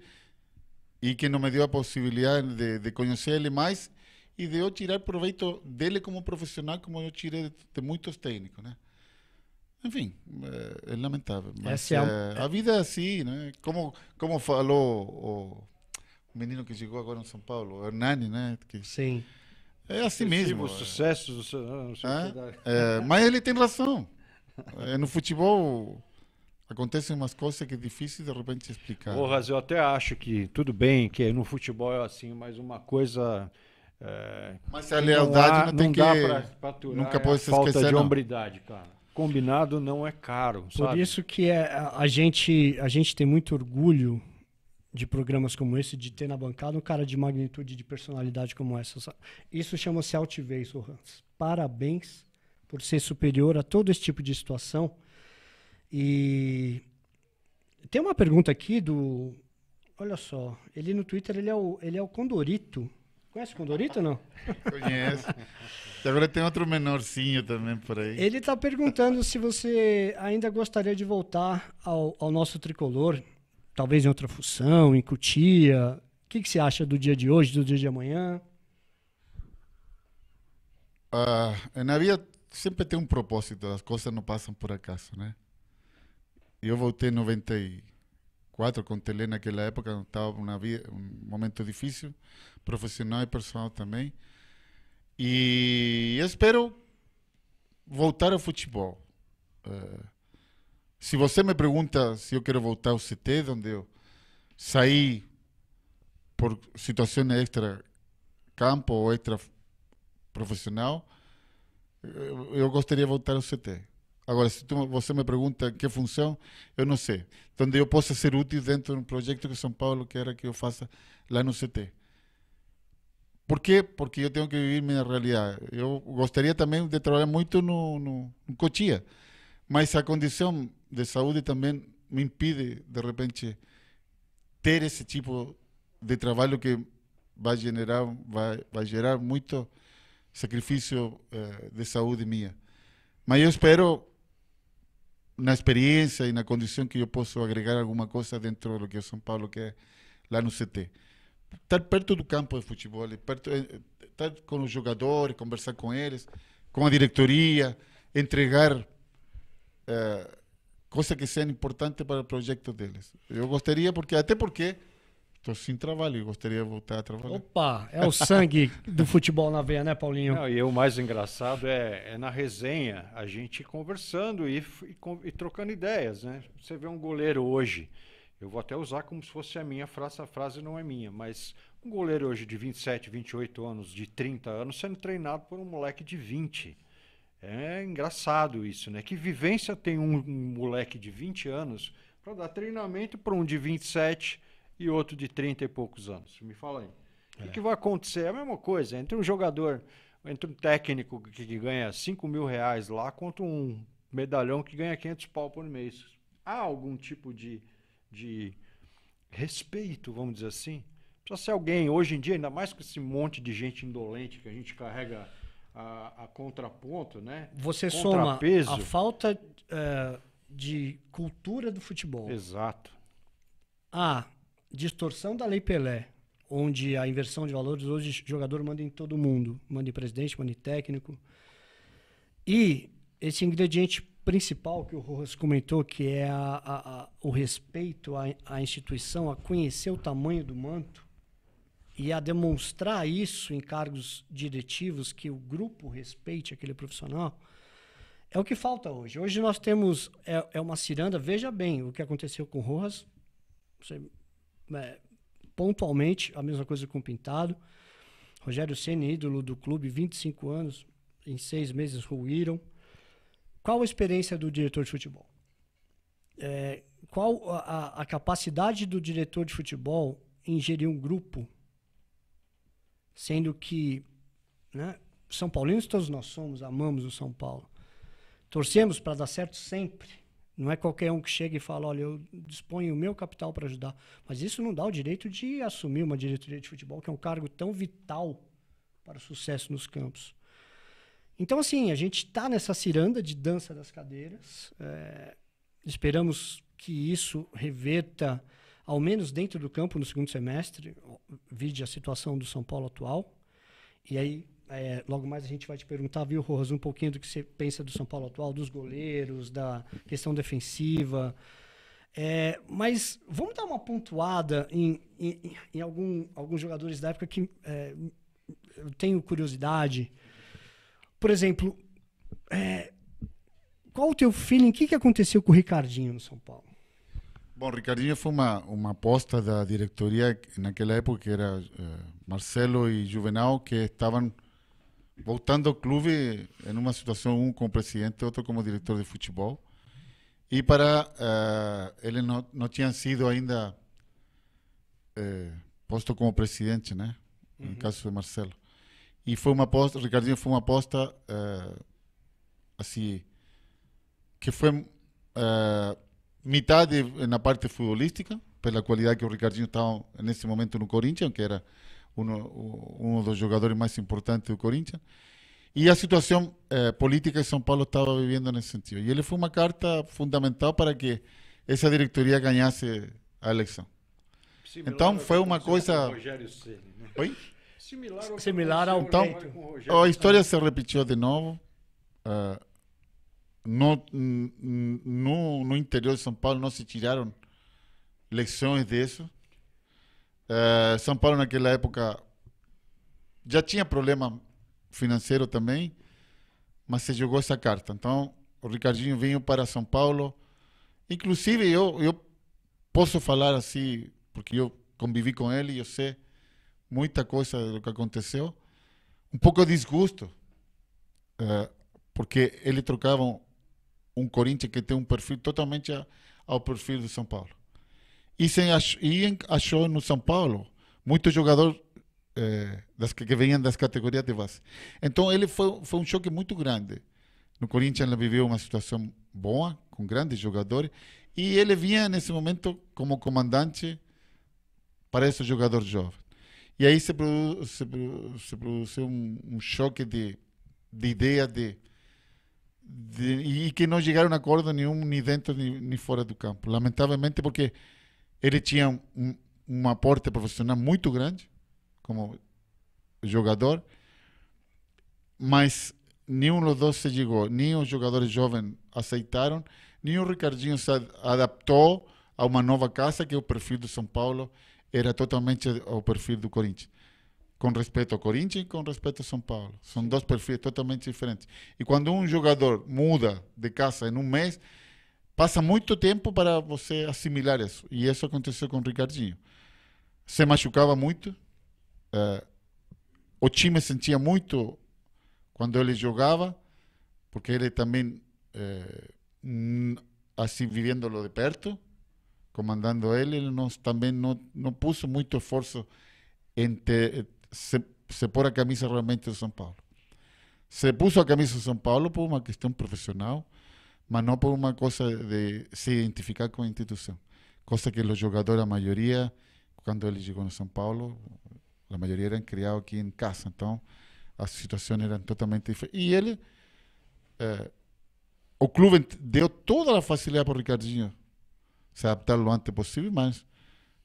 e que não me deu a possibilidade de conhecer ele mais e de eu tirar proveito dele como profissional, como eu tirei de muitos técnicos, né? Enfim, é lamentável. Mas a vida é assim, né? Como falou o menino que chegou agora em São Paulo, o Hernani, né? Que Sim. É assim mesmo. Os sucessos. Mas ele tem razão. No futebol acontecem umas coisas que é difícil de repente explicar. Rojas, eu até acho que tudo bem, que no futebol é assim, mas uma coisa... mas a lealdade não tem que... pra aturar, nunca pode se falta esquecer, de não. hombridade, cara. Combinado não é caro, Por sabe? isso que a gente tem muito orgulho de programas como esse, de ter na bancada um cara de magnitude, de personalidade como essa. Sabe? Isso chama-se altivez, Rojas. Parabéns por ser superior a todo esse tipo de situação. E tem uma pergunta aqui do... Olha só, ele no Twitter ele é o Condorito. Conhece o Condorito ou não? Conheço. E agora tem outro menorzinho também por aí. Ele está perguntando se você ainda gostaria de voltar ao nosso tricolor, talvez em outra função, em Cotia. O que você acha do dia de hoje, do dia de amanhã? Na vida sempre tem um propósito, as coisas não passam por acaso, né? Eu voltei em 94 com o Tele naquela época, estava um momento difícil, profissional e personal também. E eu espero voltar ao futebol. Se você me pergunta se eu quero voltar ao CT, onde eu saí por situação extra campo ou extra profissional, eu gostaria de voltar ao CT. Agora, se você me pergunta que função, eu não sei. Onde eu possa ser útil dentro de um projeto que São Paulo quer que eu faça lá no CT. Por quê? Porque eu tenho que viver minha realidade. Eu gostaria também de trabalhar muito no Cotia, mas a condição de saúde também me impede, de repente, ter esse tipo de trabalho que vai gerar muito sacrifício de saúde minha. Mas eu espero, na experiência e na condição que eu posso agregar alguma coisa dentro do que o São Paulo quer lá no CT. Estar perto do campo de futebol, estar com os jogadores, conversar com eles, com a diretoria, entregar coisas que sejam importantes para o projeto deles. Eu gostaria, até porque estou sem trabalho e gostaria de voltar a trabalhar. Opa, é o sangue do futebol na veia, né, Paulinho? Não, e o mais engraçado é na resenha, a gente conversando e trocando ideias, né? Você vê um goleiro hoje Eu vou até usar como se fosse a minha frase, a frase não é minha, mas um goleiro hoje de 27, 28 anos, de 30 anos, sendo treinado por um moleque de 20. É engraçado isso, né? Que vivência tem um moleque de 20 anos para dar treinamento para um de 27 e outro de 30 e poucos anos? Me fala aí. O que vai acontecer? É a mesma coisa, entre um jogador, entre um técnico que ganha 5 mil reais lá, contra um medalhão que ganha 500 pau por mês. Há algum tipo de respeito, vamos dizer assim? Precisa ser alguém, hoje em dia, ainda mais com esse monte de gente indolente que a gente carrega a contraponto, né? Você soma a falta de cultura do futebol. Exato. A distorção da Lei Pelé, onde a inversão de valores, hoje o jogador manda em todo mundo. Manda em presidente, manda em técnico. E esse ingrediente principal que o Rojas comentou, que é o respeito à instituição, a conhecer o tamanho do manto e a demonstrar isso em cargos diretivos, que o grupo respeite aquele profissional, é o que falta hoje. Hoje nós temos uma ciranda, veja bem o que aconteceu com o Rojas, pontualmente, a mesma coisa com o Pintado. Rogério Ceni, ídolo do clube, 25 anos, em 6 meses ruíram. Qual a experiência do diretor de futebol? Qual a capacidade do diretor de futebol em gerir um grupo, sendo que, né, São Paulinos todos nós somos, amamos o São Paulo. Torcemos para dar certo sempre. Não é qualquer um que chega e fala, olha, eu disponho o meu capital para ajudar. Mas isso não dá o direito de assumir uma diretoria de futebol, que é um cargo tão vital para o sucesso nos campos. Então, assim, a gente está nessa ciranda de dança das cadeiras. Esperamos que isso reverta, ao menos dentro do campo, no segundo semestre, vide a situação do São Paulo atual. E aí, logo mais a gente vai te perguntar, viu, Rojas, um pouquinho do que você pensa do São Paulo atual, dos goleiros, da questão defensiva. Mas vamos dar uma pontuada em alguns jogadores da época que eu tenho curiosidade. Por exemplo, qual o teu feeling? O que aconteceu com o Ricardinho no São Paulo? Bom, Ricardinho foi uma aposta da diretoria naquela época, que era Marcelo e Juvenal, que estavam voltando ao clube em uma situação, um como presidente, outro como diretor de futebol. E ele não tinha sido ainda posto como presidente, né? No caso de Marcelo. E foi uma aposta, o Ricardinho foi uma aposta assim, que foi metade na parte futebolística, pela qualidade que o Ricardinho estava nesse momento no Corinthians, que era um dos jogadores mais importantes do Corinthians, e a situação política que São Paulo estava vivendo nesse sentido. E ele foi uma carta fundamental para que essa diretoria ganhasse a eleição. Então foi uma coisa... Oi? Similar ao então, a história se repetiu de novo. No interior de São Paulo não se tiraram lições disso. São Paulo naquela época já tinha problema financeiro também, mas se jogou essa carta. Então o Ricardinho veio para São Paulo. Inclusive eu posso falar assim, porque eu convivi com ele e eu sei muita coisa do que aconteceu. Um pouco de desgosto, porque ele trocava um Corinthians que tem um perfil totalmente ao perfil do São Paulo. E achou no São Paulo muitos jogadores que vinham das categorias de base. Então ele foi um choque muito grande. No Corinthians ele viveu uma situação boa, com grandes jogadores, e ele vinha nesse momento como comandante para esses jogadores jovens. E aí se produziu um choque de ideia e que não chegaram a acordo nenhum, nem dentro nem fora do campo. Lamentavelmente, porque ele tinha um aporte profissional muito grande como jogador, mas nenhum dos dois se chegou, nem os jogadores jovens aceitaram, nem o Ricardinho se adaptou a uma nova casa, que é o perfil do São Paulo, era totalmente ao perfil do Corinthians. Com respeito ao Corinthians e com respeito ao São Paulo. São dois perfis totalmente diferentes. E quando um jogador muda de casa em um mês, passa muito tempo para você assimilar isso. E isso aconteceu com o Ricardinho. Se machucava muito. O time sentia muito quando ele jogava, porque ele também, assim, vivendo-lo de perto, comandando ele também não pôs muito esforço em se pôr a camisa realmente do São Paulo. Se pôs a camisa do São Paulo por uma questão profissional, mas não por uma coisa de se identificar com a instituição. Coisa que os jogadores, a maioria, quando ele chegou no São Paulo, a maioria eram criados aqui em casa, então as situações eram totalmente diferentes. E ele, o clube deu toda a facilidade para o Ricardinho se adaptar lo antes possível, mas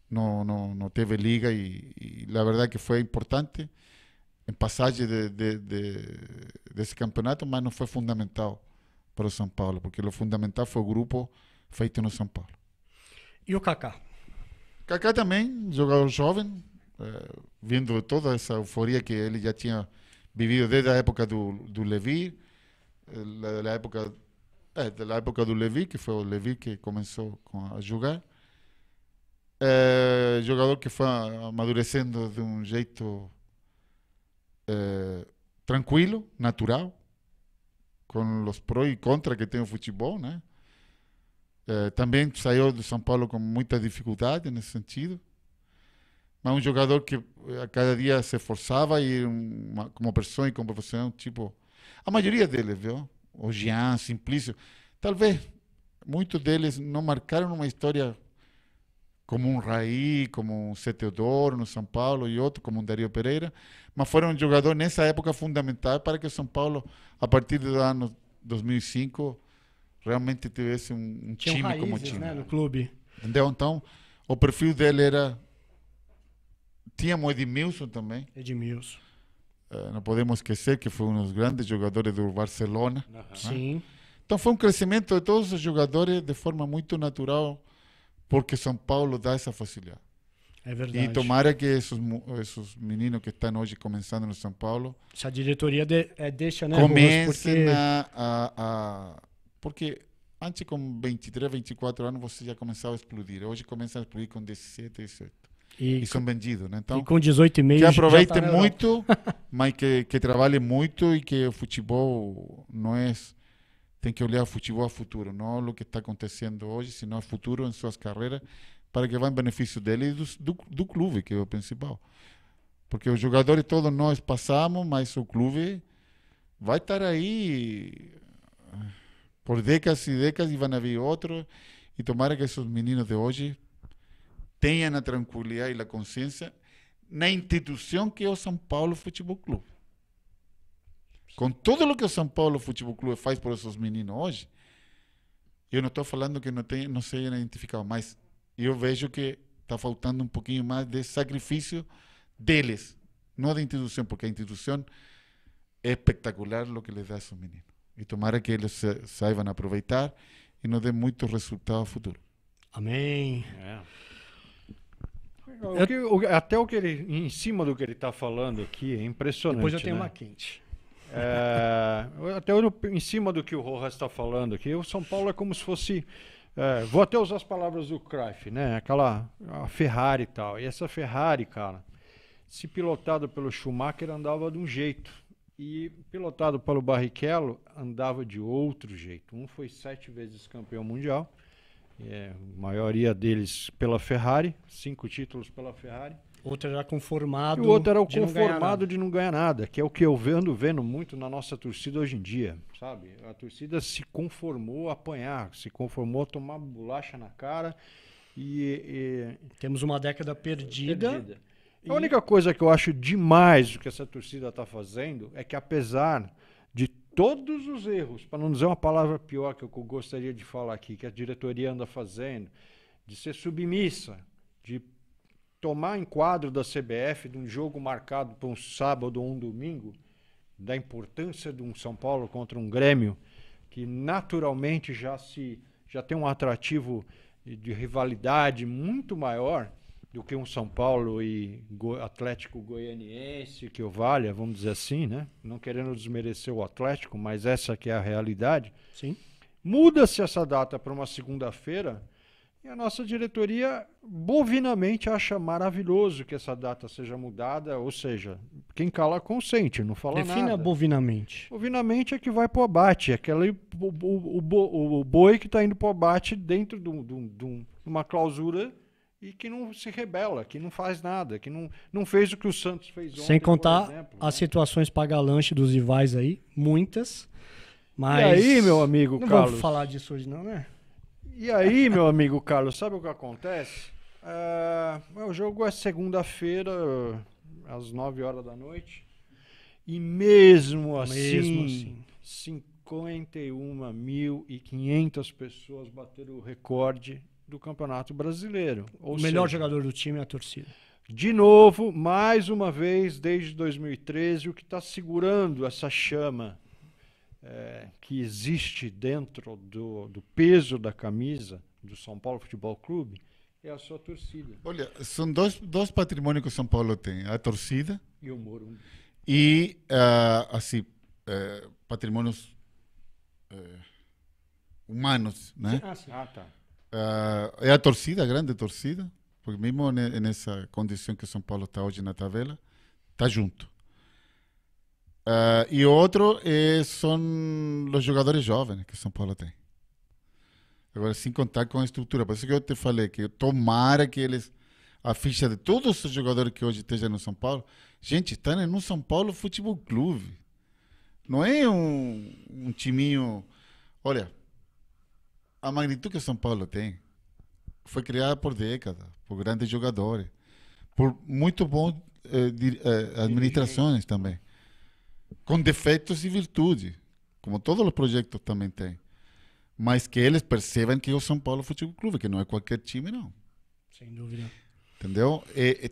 não teve liga e a verdade é que foi importante em passagem desse campeonato, mas não foi fundamental para o São Paulo, porque o fundamental foi o grupo feito no São Paulo. E o Kaká? Kaká também, jogador jovem, vindo toda essa euforia que ele já tinha vivido desde a época do Levi, da época do Levi, que foi o Levi que começou a jogar. Jogador que foi amadurecendo de um jeito tranquilo, natural, com os prós e contras que tem o futebol, né? Também saiu do São Paulo com muita dificuldade nesse sentido, mas um jogador que a cada dia se esforçava e como pessoa e como profissional, tipo, a maioria deles, viu? O Jean, Simplício, talvez muitos deles não marcaram uma história como um Raí, como um Zé Teodoro no São Paulo e outro como um Dario Pereira, mas foram um jogador nessa época fundamental para que o São Paulo, a partir do ano 2005, realmente tivesse um time raízes, como time, né, no clube. Entendeu? Então, o perfil dele era... Tínhamos Edmilson também. Edmilson. Não podemos esquecer que foi um dos grandes jogadores do Barcelona. Uhum. Né? Sim. Então foi um crescimento de todos os jogadores de forma muito natural, porque São Paulo dá essa facilidade. É verdade. E tomara que esses meninos que estão hoje começando no São Paulo Se a diretoria deixa, né, comecem Rojas, porque antes com 23, 24 anos você já começava a explodir. Hoje começa a explodir com 17, 18. E são vendidos, né? Então, e com 18,5 que aproveite já tá na Europa. muito, mas que trabalhe muito e que o futebol não é... Tem que olhar o futebol a futuro, não o que está acontecendo hoje, senão o futuro em suas carreiras, para que vá em benefício dele e do clube, que é o principal. Porque os jogadores todos nós passamos, mas o clube vai estar aí por décadas e décadas e vão haver outros. E tomara que esses meninos de hoje tenham a tranquilidade e a consciência na instituição que é o São Paulo Futebol Clube. Com tudo o que o São Paulo Futebol Clube faz por esses meninos hoje, eu não estou falando que não sejam identificados, mas eu vejo que está faltando um pouquinho mais de sacrifício deles, não da instituição, porque a instituição é espetacular o que lhes dá a esses meninos. E tomara que eles saibam aproveitar e nos dê muito resultado futuro. Amém. Até o que ele, em cima do que ele está falando aqui, é impressionante. Depois eu tenho né? uma quente. Até em cima do que o Rojas está falando aqui, o São Paulo é como se fosse... vou até usar as palavras do Cruyff, né? A Ferrari e tal. E essa Ferrari, cara, se pilotado pelo Schumacher, andava de um jeito. E pilotado pelo Barrichello, andava de outro jeito. Um foi 7 vezes campeão mundial. A maioria deles pela Ferrari, 5 títulos pela Ferrari. Outro era conformado. E o outro era o de não ganhar conformado nada. de não ganhar nada, que é o que eu ando vendo muito na nossa torcida hoje em dia, sabe? A torcida se conformou a apanhar, se conformou a tomar bolacha na cara e Temos uma década perdida. A única coisa que eu acho demais do que essa torcida está fazendo é que, apesar de todos os erros, para não dizer uma palavra pior que eu gostaria de falar aqui, que a diretoria anda fazendo, de ser submissa, de tomar enquadro da CBF de um jogo marcado para um sábado ou um domingo, da importância de um São Paulo contra um Grêmio, que naturalmente já tem um atrativo de rivalidade muito maior do que um São Paulo e Atlético Goianiense, que o valha, vamos dizer assim, né? Não querendo desmerecer o Atlético, mas essa que é a realidade. Sim. Muda-se essa data para uma segunda-feira e a nossa diretoria bovinamente acha maravilhoso que essa data seja mudada, ou seja, quem cala consente, não fala Defina nada. bovinamente. Bovinamente é que vai pro abate, é o boi que está indo pro abate dentro de uma clausura e que não se rebela, que não faz nada, que não fez o que o Santos fez ontem, Sem contar por exemplo, as né? situações paga-lanche dos rivais aí, muitas. Mas E aí, meu amigo não Carlos? vamos falar disso hoje não, né? E aí, meu amigo Carlos, sabe o que acontece? O jogo é segunda-feira, às 9 horas da noite. E mesmo assim, 51.500 pessoas bateram o recorde do Campeonato Brasileiro. Ou O melhor seja, jogador do time é a torcida. de novo, mais uma vez, desde 2013, o que está segurando essa chama que existe dentro do peso da camisa do São Paulo Futebol Clube é a sua torcida. Olha, são dois patrimônios que o São Paulo tem: a torcida E o Morumbi. e patrimônios humanos, né? Sim. Ah, tá. É a torcida, a grande torcida, porque mesmo nessa condição que o São Paulo está hoje na tabela, está junto. E outro são os jogadores jovens que o São Paulo tem. Agora, sem contar com a estrutura. Por isso que eu te falei que tomara que a ficha de todos os jogadores que hoje estejam no São Paulo, gente, estão no São Paulo Futebol Clube. Não é um timinho. Olha, a magnitude que o São Paulo tem foi criada por décadas, por grandes jogadores, por muito bons administrações também, com defeitos e virtudes, como todos os projetos também têm, mas que eles percebam que é o São Paulo Futebol Clube, que não é qualquer time, não. Sem dúvida. Entendeu?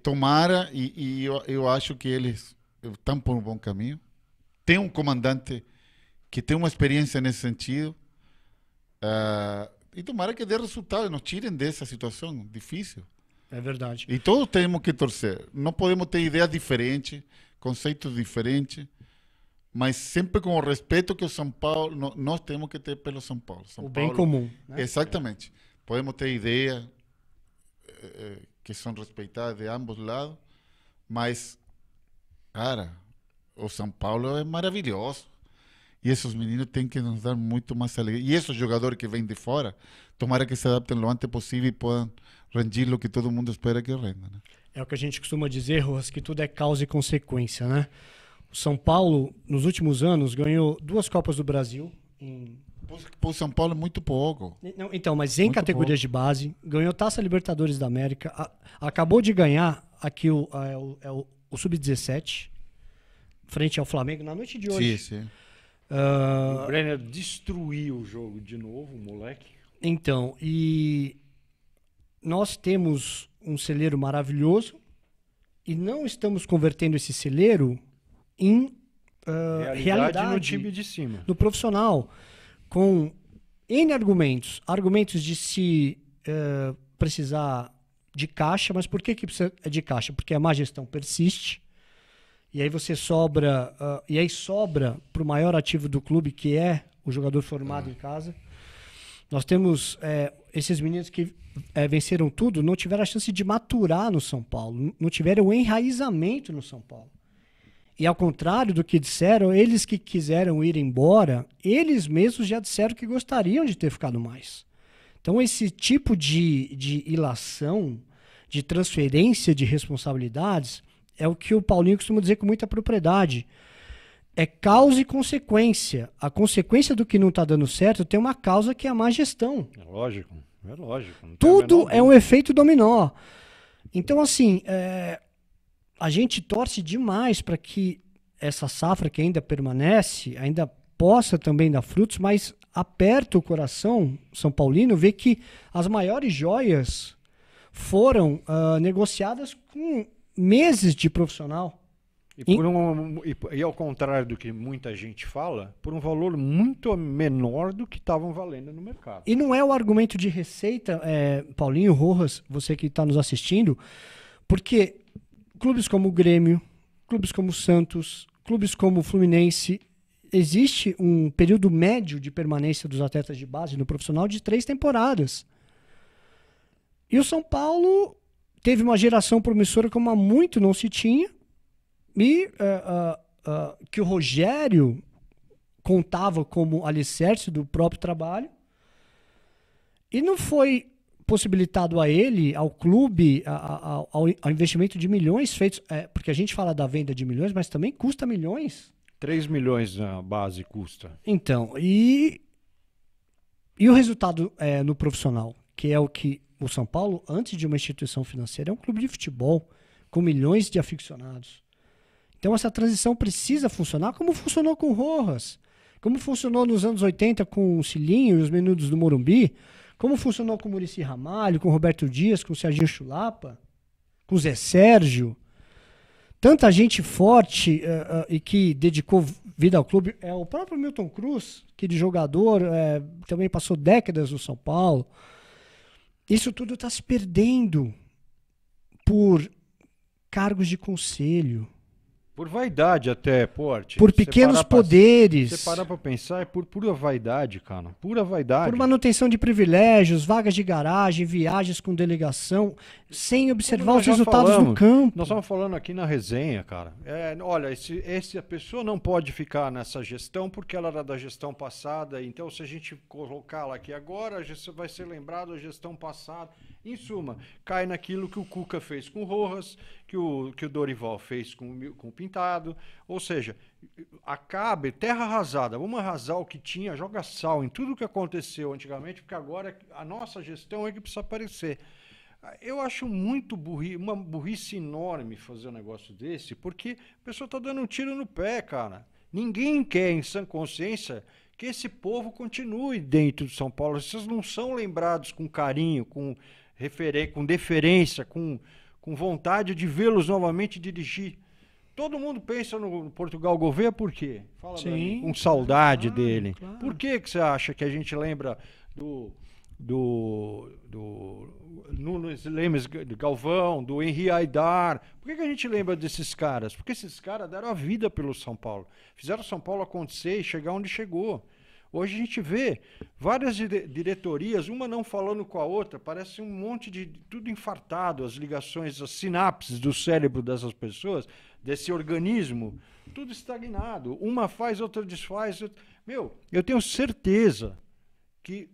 Tomara, e eu acho que eles estão por um bom caminho. Tem um comandante que tem uma experiência nesse sentido, e tomara que dê resultado, nos tirem dessa situação difícil. É verdade. E todos temos que torcer. Não podemos ter ideias diferentes, conceitos diferentes, mas sempre com o respeito que o São Paulo, nós temos que ter pelo São Paulo. São O bem Paulo, comum, né? Exatamente. Podemos ter ideias que são respeitadas de ambos lados, mas, cara, o São Paulo é maravilhoso. E esses meninos têm que nos dar muito mais alegria. E esses jogadores que vêm de fora, tomara que se adaptem o antes possível e possam rendir o que todo mundo espera que rendam, né? É o que a gente costuma dizer, Rojas, que tudo é causa e consequência, né? O São Paulo, nos últimos anos, ganhou 2 Copas do Brasil. Para o São Paulo é muito pouco. Não, então, mas em Muito categorias de base, ganhou Taça Libertadores da América, acabou de ganhar aqui o Sub-17, frente ao Flamengo, na noite de hoje. Sim. O Brenner destruiu o jogo de novo, moleque. Então, e nós temos um celeiro maravilhoso e não estamos convertendo esse celeiro em realidade no time de cima. no profissional, com N argumentos de se precisar de caixa. Mas por que precisa de caixa? Porque a má gestão persiste. E aí você sobra para o maior ativo do clube, que é o jogador formado em casa. Nós temos esses meninos que venceram tudo, não tiveram a chance de maturar no São Paulo, não tiveram o enraizamento no São Paulo. E ao contrário do que disseram, eles que quiseram ir embora, eles mesmos já disseram que gostariam de ter ficado mais. Então esse tipo de ilação, de transferência de responsabilidades, é o que o Paulinho costuma dizer com muita propriedade. É causa e consequência. A consequência do que não está dando certo tem uma causa, que é a má gestão. É lógico. Não tem Tudo a menor é um dúvida. efeito dominó. Então, assim, a gente torce demais para que essa safra que ainda permanece, ainda possa também dar frutos, mas aperta o coração São Paulino ver que as maiores joias foram negociadas com meses de profissional. E ao contrário do que muita gente fala, por um valor muito menor do que estavam valendo no mercado. E não é o argumento de receita, Paulinho, Rojas, você que está nos assistindo, porque clubes como o Grêmio, clubes como o Santos, clubes como o Fluminense existe um período médio de permanência dos atletas de base no profissional de 3 temporadas. E o São Paulo teve uma geração promissora como há muito não se tinha, e que o Rogério contava como alicerce do próprio trabalho, e não foi possibilitado a ele, ao clube, ao investimento de milhões feitos, porque a gente fala da venda de milhões, mas também custa milhões. 3 milhões na base custa. Então, e o resultado no profissional, que é o que o São Paulo, antes de uma instituição financeira, é um clube de futebol, com milhões de aficionados. Então essa transição precisa funcionar como funcionou com o Rojas, como funcionou nos anos 80 com o Cilinho e os Menudos do Morumbi, como funcionou com o Muricy Ramalho, com o Roberto Dias, com o Serginho Chulapa, com o Zé Sérgio. Tanta gente forte e que dedicou vida ao clube. O próprio Milton Cruz, que de jogador também passou décadas no São Paulo. Isso tudo está se perdendo por cargos de conselho. Por vaidade até, Porte. Por pequenos poderes. Você parar pra pensar, é por pura vaidade, cara. Pura vaidade. Por manutenção de privilégios, vagas de garagem, viagens com delegação, sem observar os resultados no campo. Nós estamos falando aqui na resenha, cara. Olha, a pessoa não pode ficar nessa gestão porque ela era da gestão passada. Então, se a gente colocá-la aqui agora, vai ser lembrado a gestão passada. Em suma, cai naquilo que o Cuca fez com o Rojas, que o Dorival fez com o Pintado. Ou seja, acabe, terra arrasada. Vamos arrasar o que tinha, joga sal em tudo que aconteceu antigamente, porque agora a nossa gestão é que precisa aparecer. Eu acho uma burrice enorme fazer um negócio desse, porque a pessoa está dando um tiro no pé, cara. Ninguém quer, em sã consciência, que esse povo continue dentro de São Paulo. Vocês não são lembrados com carinho, com deferência, com vontade de vê-los novamente dirigir. Todo mundo pensa no Portugal Gouveia por quê? Fala pra mim, com saudade dele. Claro. Por que você acha que a gente lembra do Nunes Lemes Galvão, do Henri Aidar? Por que a gente lembra desses caras? Porque esses caras deram a vida pelo São Paulo. Fizeram o São Paulo acontecer e chegar onde chegou. Hoje a gente vê várias diretorias, uma não falando com a outra, parece um monte de tudo infartado, as ligações, as sinapses do cérebro dessas pessoas, desse organismo, tudo estagnado. Uma faz, outra desfaz. Eu tenho certeza que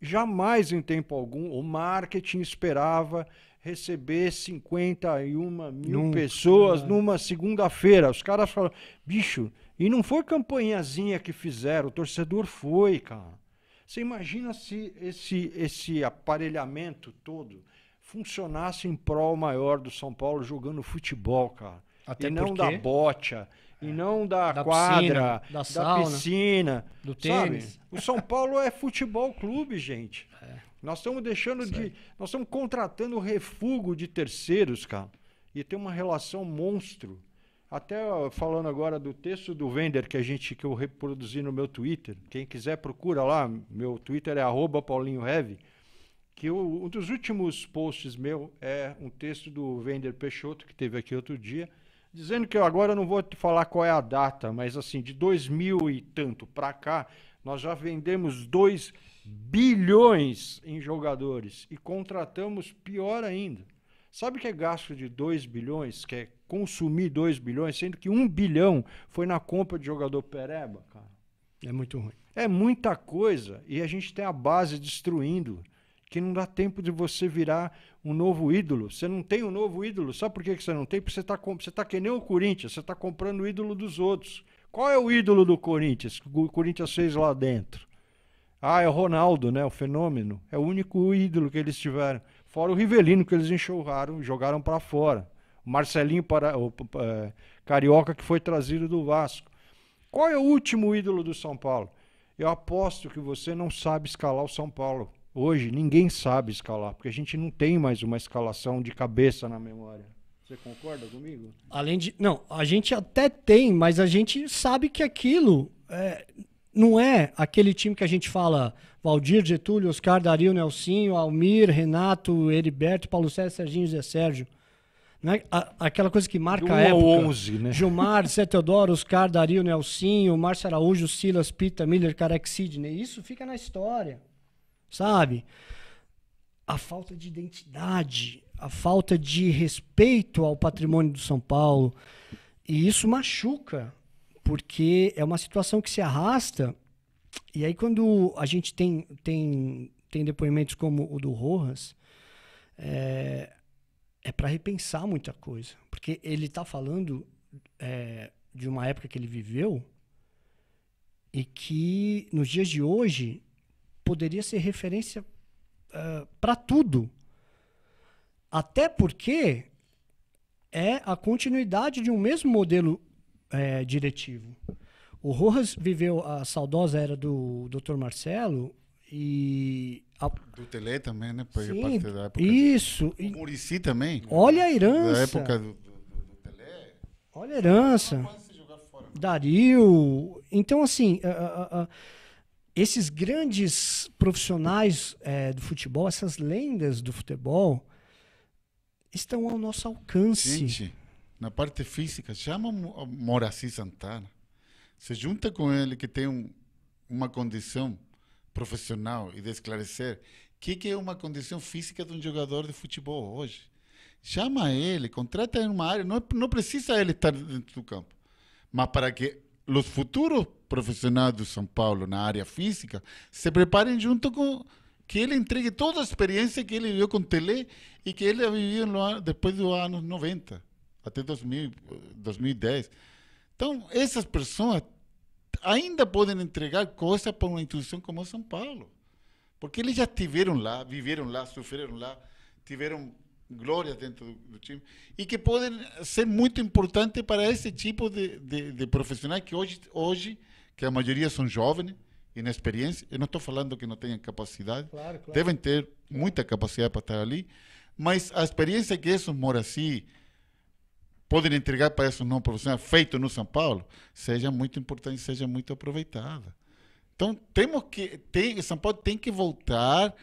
jamais em tempo algum o marketing esperava receber 51 mil pessoas numa segunda-feira. Os caras falam, bicho, e não foi campanhazinha que fizeram, o torcedor foi, cara. Você imagina se esse aparelhamento todo funcionasse em prol maior do São Paulo jogando futebol, cara. Até e não porque... da bocha, e não da Da quadra, piscina, da sauna, piscina, do sabe? tênis. O São Paulo é futebol clube, gente. Nós estamos nós estamos contratando refúgio de terceiros, cara. E tem uma relação monstro. Até falando agora do texto do Wender que eu reproduzi no meu Twitter. Quem quiser procura lá, meu Twitter é @paulinhoheavy, que um dos últimos posts meu é um texto do Wender Peixoto, que teve aqui outro dia, dizendo que eu agora não vou te falar qual é a data, mas assim, de 2000 e tanto para cá, nós já vendemos 2 bilhões em jogadores e contratamos pior ainda. Sabe que é gasto de 2 bilhões, que é consumir 2 bilhões, sendo que 1 bilhão foi na compra de jogador pereba, cara? É muito ruim. É muita coisa e a gente tem a base destruindo, que não dá tempo de você virar um novo ídolo. Você não tem um novo ídolo. Sabe por que você não tem? Porque você tá que nem o Corinthians, você está comprando o ídolo dos outros. Qual é o ídolo do Corinthians? O Corinthians fez lá dentro. É o Ronaldo, né? O fenômeno. É o único ídolo que eles tiveram. Fora o Rivelino, que eles enxurraram, jogaram para fora. O Marcelinho Carioca, que foi trazido do Vasco. Qual é o último ídolo do São Paulo? Eu aposto que você não sabe escalar o São Paulo. Hoje, ninguém sabe escalar, porque a gente não tem mais uma escalação de cabeça na memória. Você concorda comigo? Não, a gente até tem, mas a gente sabe que aquilo não é aquele time que a gente fala Valdir, Getúlio, Oscar, Dario, Nelsinho, Almir, Renato, Heriberto, Paulo César, Serginho, Zé Sérgio. Não é aquela coisa que Do marca 1 a ao época. 11, né? Gilmar, Zé Teodoro, Oscar, Dario, Nelsinho, Márcio Araújo, Silas, Pita, Miller, Carex, Sidney. Isso fica na história, sabe? A falta de identidade, a falta de respeito ao patrimônio do São Paulo. E isso machuca, porque é uma situação que se arrasta. E aí quando a gente tem depoimentos como o do Rojas, é para repensar muita coisa. Porque ele está falando de uma época que ele viveu e que, nos dias de hoje, poderia ser referência para tudo. Até porque é a continuidade de um mesmo modelo diretivo. O Rojas viveu a saudosa era do Dr. Marcelo e... Do Tele também, né? Foi Sim, parte da época. isso. O Muricy também. Olha a herança. Da época do Tele. Olha a herança. Pode se jogar fora. Dario. Então, assim, esses grandes profissionais do futebol, essas lendas do futebol, estão ao nosso alcance. Gente, na parte física, chama o Moraci Santana. Se junta com ele que tem uma condição profissional e de esclarecer o que é uma condição física de um jogador de futebol hoje. Chama ele, contrata em uma área, não precisa ele estar dentro do campo, mas para que os futuros profissionais do São Paulo na área física se preparem junto com que ele entregue toda a experiência que ele viveu com Tele e que ele viveu depois dos anos 90, até 2010. Então, essas pessoas ainda podem entregar coisas para uma instituição como o São Paulo. Porque eles já estiveram lá, viveram lá, sofreram lá, tiveram glórias dentro do time. E que podem ser muito importantes para esse tipo de profissionais que hoje, que a maioria são jovens, inexperientes. Eu não estou falando que não tenham capacidade. Claro, claro. Devem ter muita capacidade para estar ali. Mas a experiência que esses Moraci podem entregar para esses não profissionais, feito no São Paulo, seja muito importante, seja muito aproveitada. Então, São Paulo tem que voltar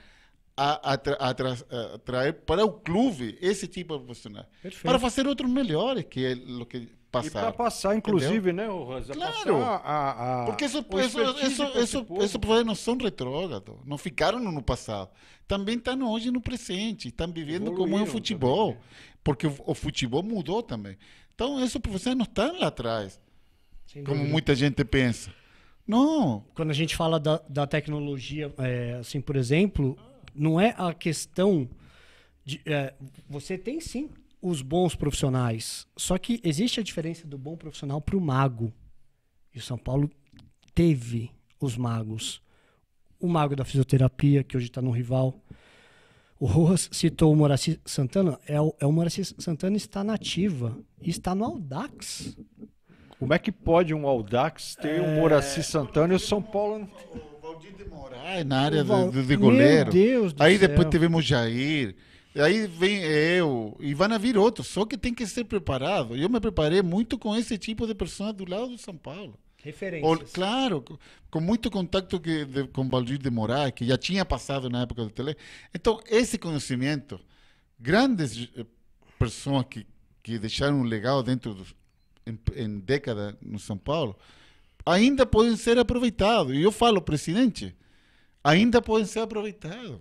a trazer para o clube esse tipo de profissionais. Perfeito. Para fazer outros melhores que é o que E passaram. para passar, inclusive, né, Rojas? Claro. Porque esses profissionais não são retrógrados, não ficaram no passado. Também estão hoje no presente, estão vivendo como é o futebol. Porque o futebol mudou também. Então, esses profissionais não estão lá atrás, Sem como dúvida. muita gente pensa. Não. Quando a gente fala da tecnologia, assim, por exemplo, não é a questão de... você tem, sim, os bons profissionais. Só que existe a diferença do bom profissional para o mago. E o São Paulo teve os magos. O mago da fisioterapia, que hoje está no rival. O Rojas citou o Moraci Santana. O Moraci Santana está na ativa. E está no Audax. Como é que pode um Audax ter um Moraci Santana e o São Paulo não tem? O Valdir de Moraes na área de Meu goleiro. Deus do Aí céu. depois tivemos Jair. Aí vem eu. E vão vir outros. Só que tem que ser preparado. Eu me preparei muito com esse tipo de pessoas do lado do São Paulo. Referências. Claro, com muito contato com Valdir de Moraes, que já tinha passado na época do Tele. Então, esse conhecimento, grandes pessoas que deixaram um legado dentro em décadas no São Paulo, ainda podem ser aproveitados. E eu falo, presidente, ainda podem ser aproveitados.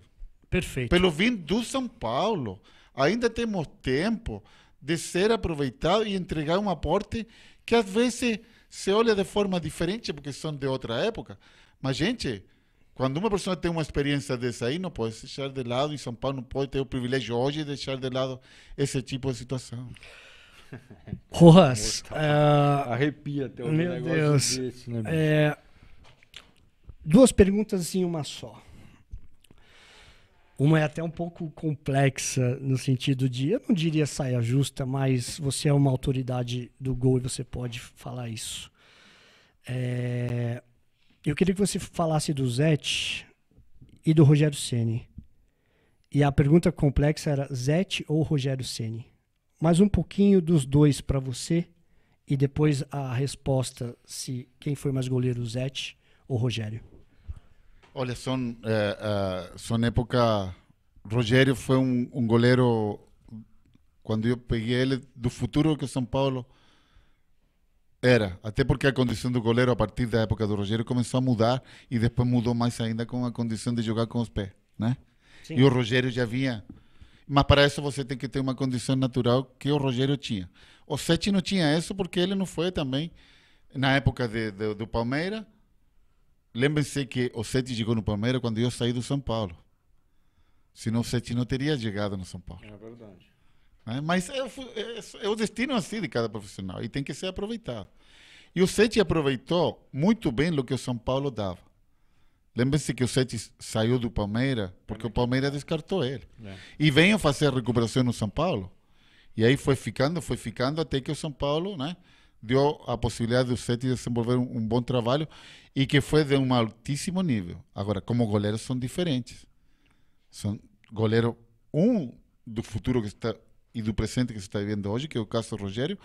Perfeito. Pelo bem do São Paulo. Ainda temos tempo de ser aproveitado e entregar um aporte que às vezes se olha de forma diferente porque são de outra época. Mas, gente, quando uma pessoa tem uma experiência dessa aí, não pode deixar de lado, e São Paulo não pode ter o privilégio hoje de deixar de lado esse tipo de situação. Rojas, Arrepia até um meu negócio Deus. desse, né, bicho? Duas perguntas em uma só. Uma é até um pouco complexa no sentido de, eu não diria saia justa, mas você é uma autoridade do gol e você pode falar isso. Eu queria que você falasse do Zete e do Rogério Ceni. E a pergunta complexa era Zete ou Rogério Ceni? Mais um pouquinho dos dois para você e depois a resposta se quem foi mais goleiro, Zete ou Rogério. Olha, são época... Rogério foi um goleiro quando eu peguei ele, do futuro que o São Paulo era. Até porque a condição do goleiro, a partir da época do Rogério, começou a mudar e depois mudou mais ainda com a condição de jogar com os pés, né? Sim. E o Rogério já vinha. Mas para isso você tem que ter uma condição natural que o Rogério tinha. O Sete não tinha isso porque ele não foi também na época do Palmeiras. Lembrem-se que o Sete chegou no Palmeiras quando eu saí do São Paulo. Senão o Sete não teria chegado no São Paulo. É verdade. Mas é o destino assim de cada profissional e tem que ser aproveitado. E o Sete aproveitou muito bem o que o São Paulo dava. Lembre-se que o Sete saiu do Palmeiras porque o Palmeiras descartou ele. É. E veio fazer a recuperação no São Paulo. E aí foi ficando, até que o São Paulo, né, deu a possibilidade do Sete desenvolver um bom trabalho e que foi de um altíssimo nível. Agora, como goleiros são diferentes. São goleiro do futuro que está e do presente que se está vivendo hoje, que é o caso do Rogério,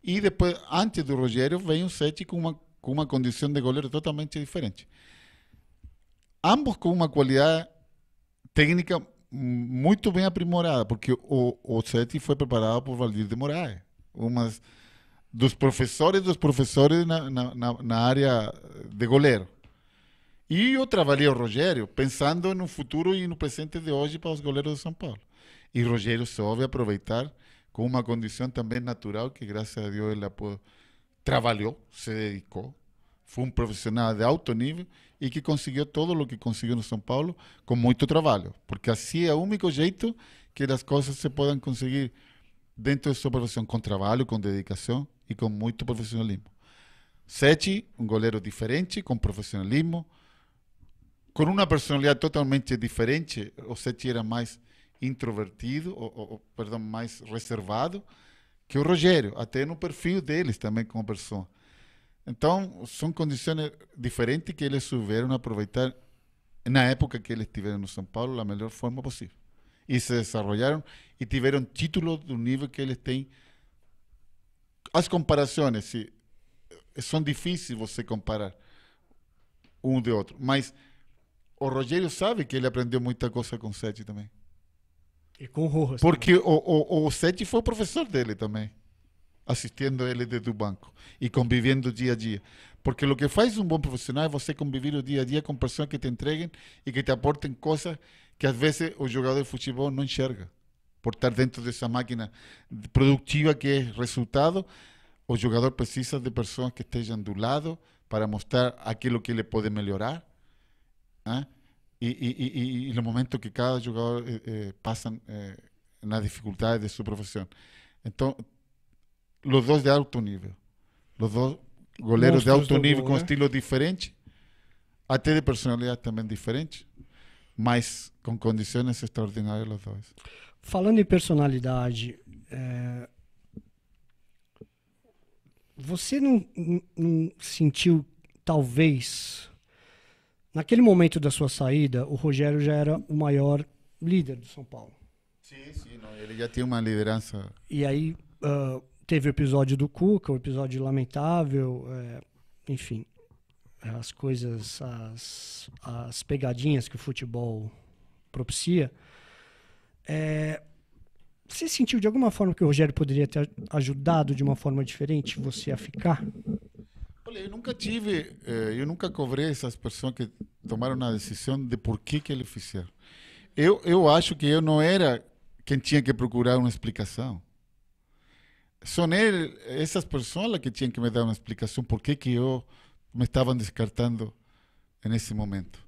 e depois, antes do Rogério, vem o Sete com uma condição de goleiro totalmente diferente. Ambos com uma qualidade técnica muito bem aprimorada, porque o Sete foi preparado por Valdir de Moraes, dos professores na área de goleiro. E eu trabalhei o Rogério pensando no futuro e no presente de hoje para os goleiros de São Paulo. E Rogério soube aproveitar com uma condição também natural que, graças a Deus, ele trabalhou, se dedicou. Foi um profissional de alto nível e que conseguiu todo o que conseguiu no São Paulo com muito trabalho. Porque assim é o único jeito que as coisas se podem conseguir dentro de sua profissão, com trabalho, com dedicação e com muito profissionalismo. Sete, um goleiro diferente, com profissionalismo, com uma personalidade totalmente diferente. O Sete era mais introvertido, mais reservado que o Rogério, até no perfil deles também como pessoa. Então, são condições diferentes que eles souberam aproveitar na época que eles estiveram no São Paulo da melhor forma possível. E se desenvolveram e tiveram títulos do nível que eles têm. As comparações são difíceis você comparar um de outro, mas o Rogério sabe que ele aprendeu muita coisa com o Sete também. E com o Rojas. Porque o Sete foi o professor dele também, assistindo ele desde o banco e convivendo dia a dia. Porque o que faz um bom profissional é você conviver o dia a dia com pessoas que te entreguem e que te aportem coisas que às vezes o jogador de futebol não enxerga. Por estar dentro dessa máquina produtiva que é resultado, o jogador precisa de pessoas que estejam do lado para mostrar aquilo que ele pode melhorar. Né? E no momento que cada jogador passa na dificuldade de sua profissão. Então, os dois de alto nível. Os dois goleiros de alto nível com estilo diferente, até de personalidade também diferente, mas com condições extraordinárias os dois. Falando em personalidade, você não sentiu, talvez, naquele momento da sua saída, o Rogério já era o maior líder do São Paulo? Sim, não, ele já tinha uma liderança. E aí teve o episódio do Cuca, o episódio lamentável, enfim, as coisas, as pegadinhas que o futebol propicia. Você sentiu de alguma forma que o Rogério poderia ter ajudado de uma forma diferente você a ficar? Olha, eu nunca cobrei essas pessoas que tomaram a decisão de por que eles fizeram. Eu acho que eu não era quem tinha que procurar uma explicação. São essas pessoas que tinham que me dar uma explicação por que eu me estavam descartando nesse momento.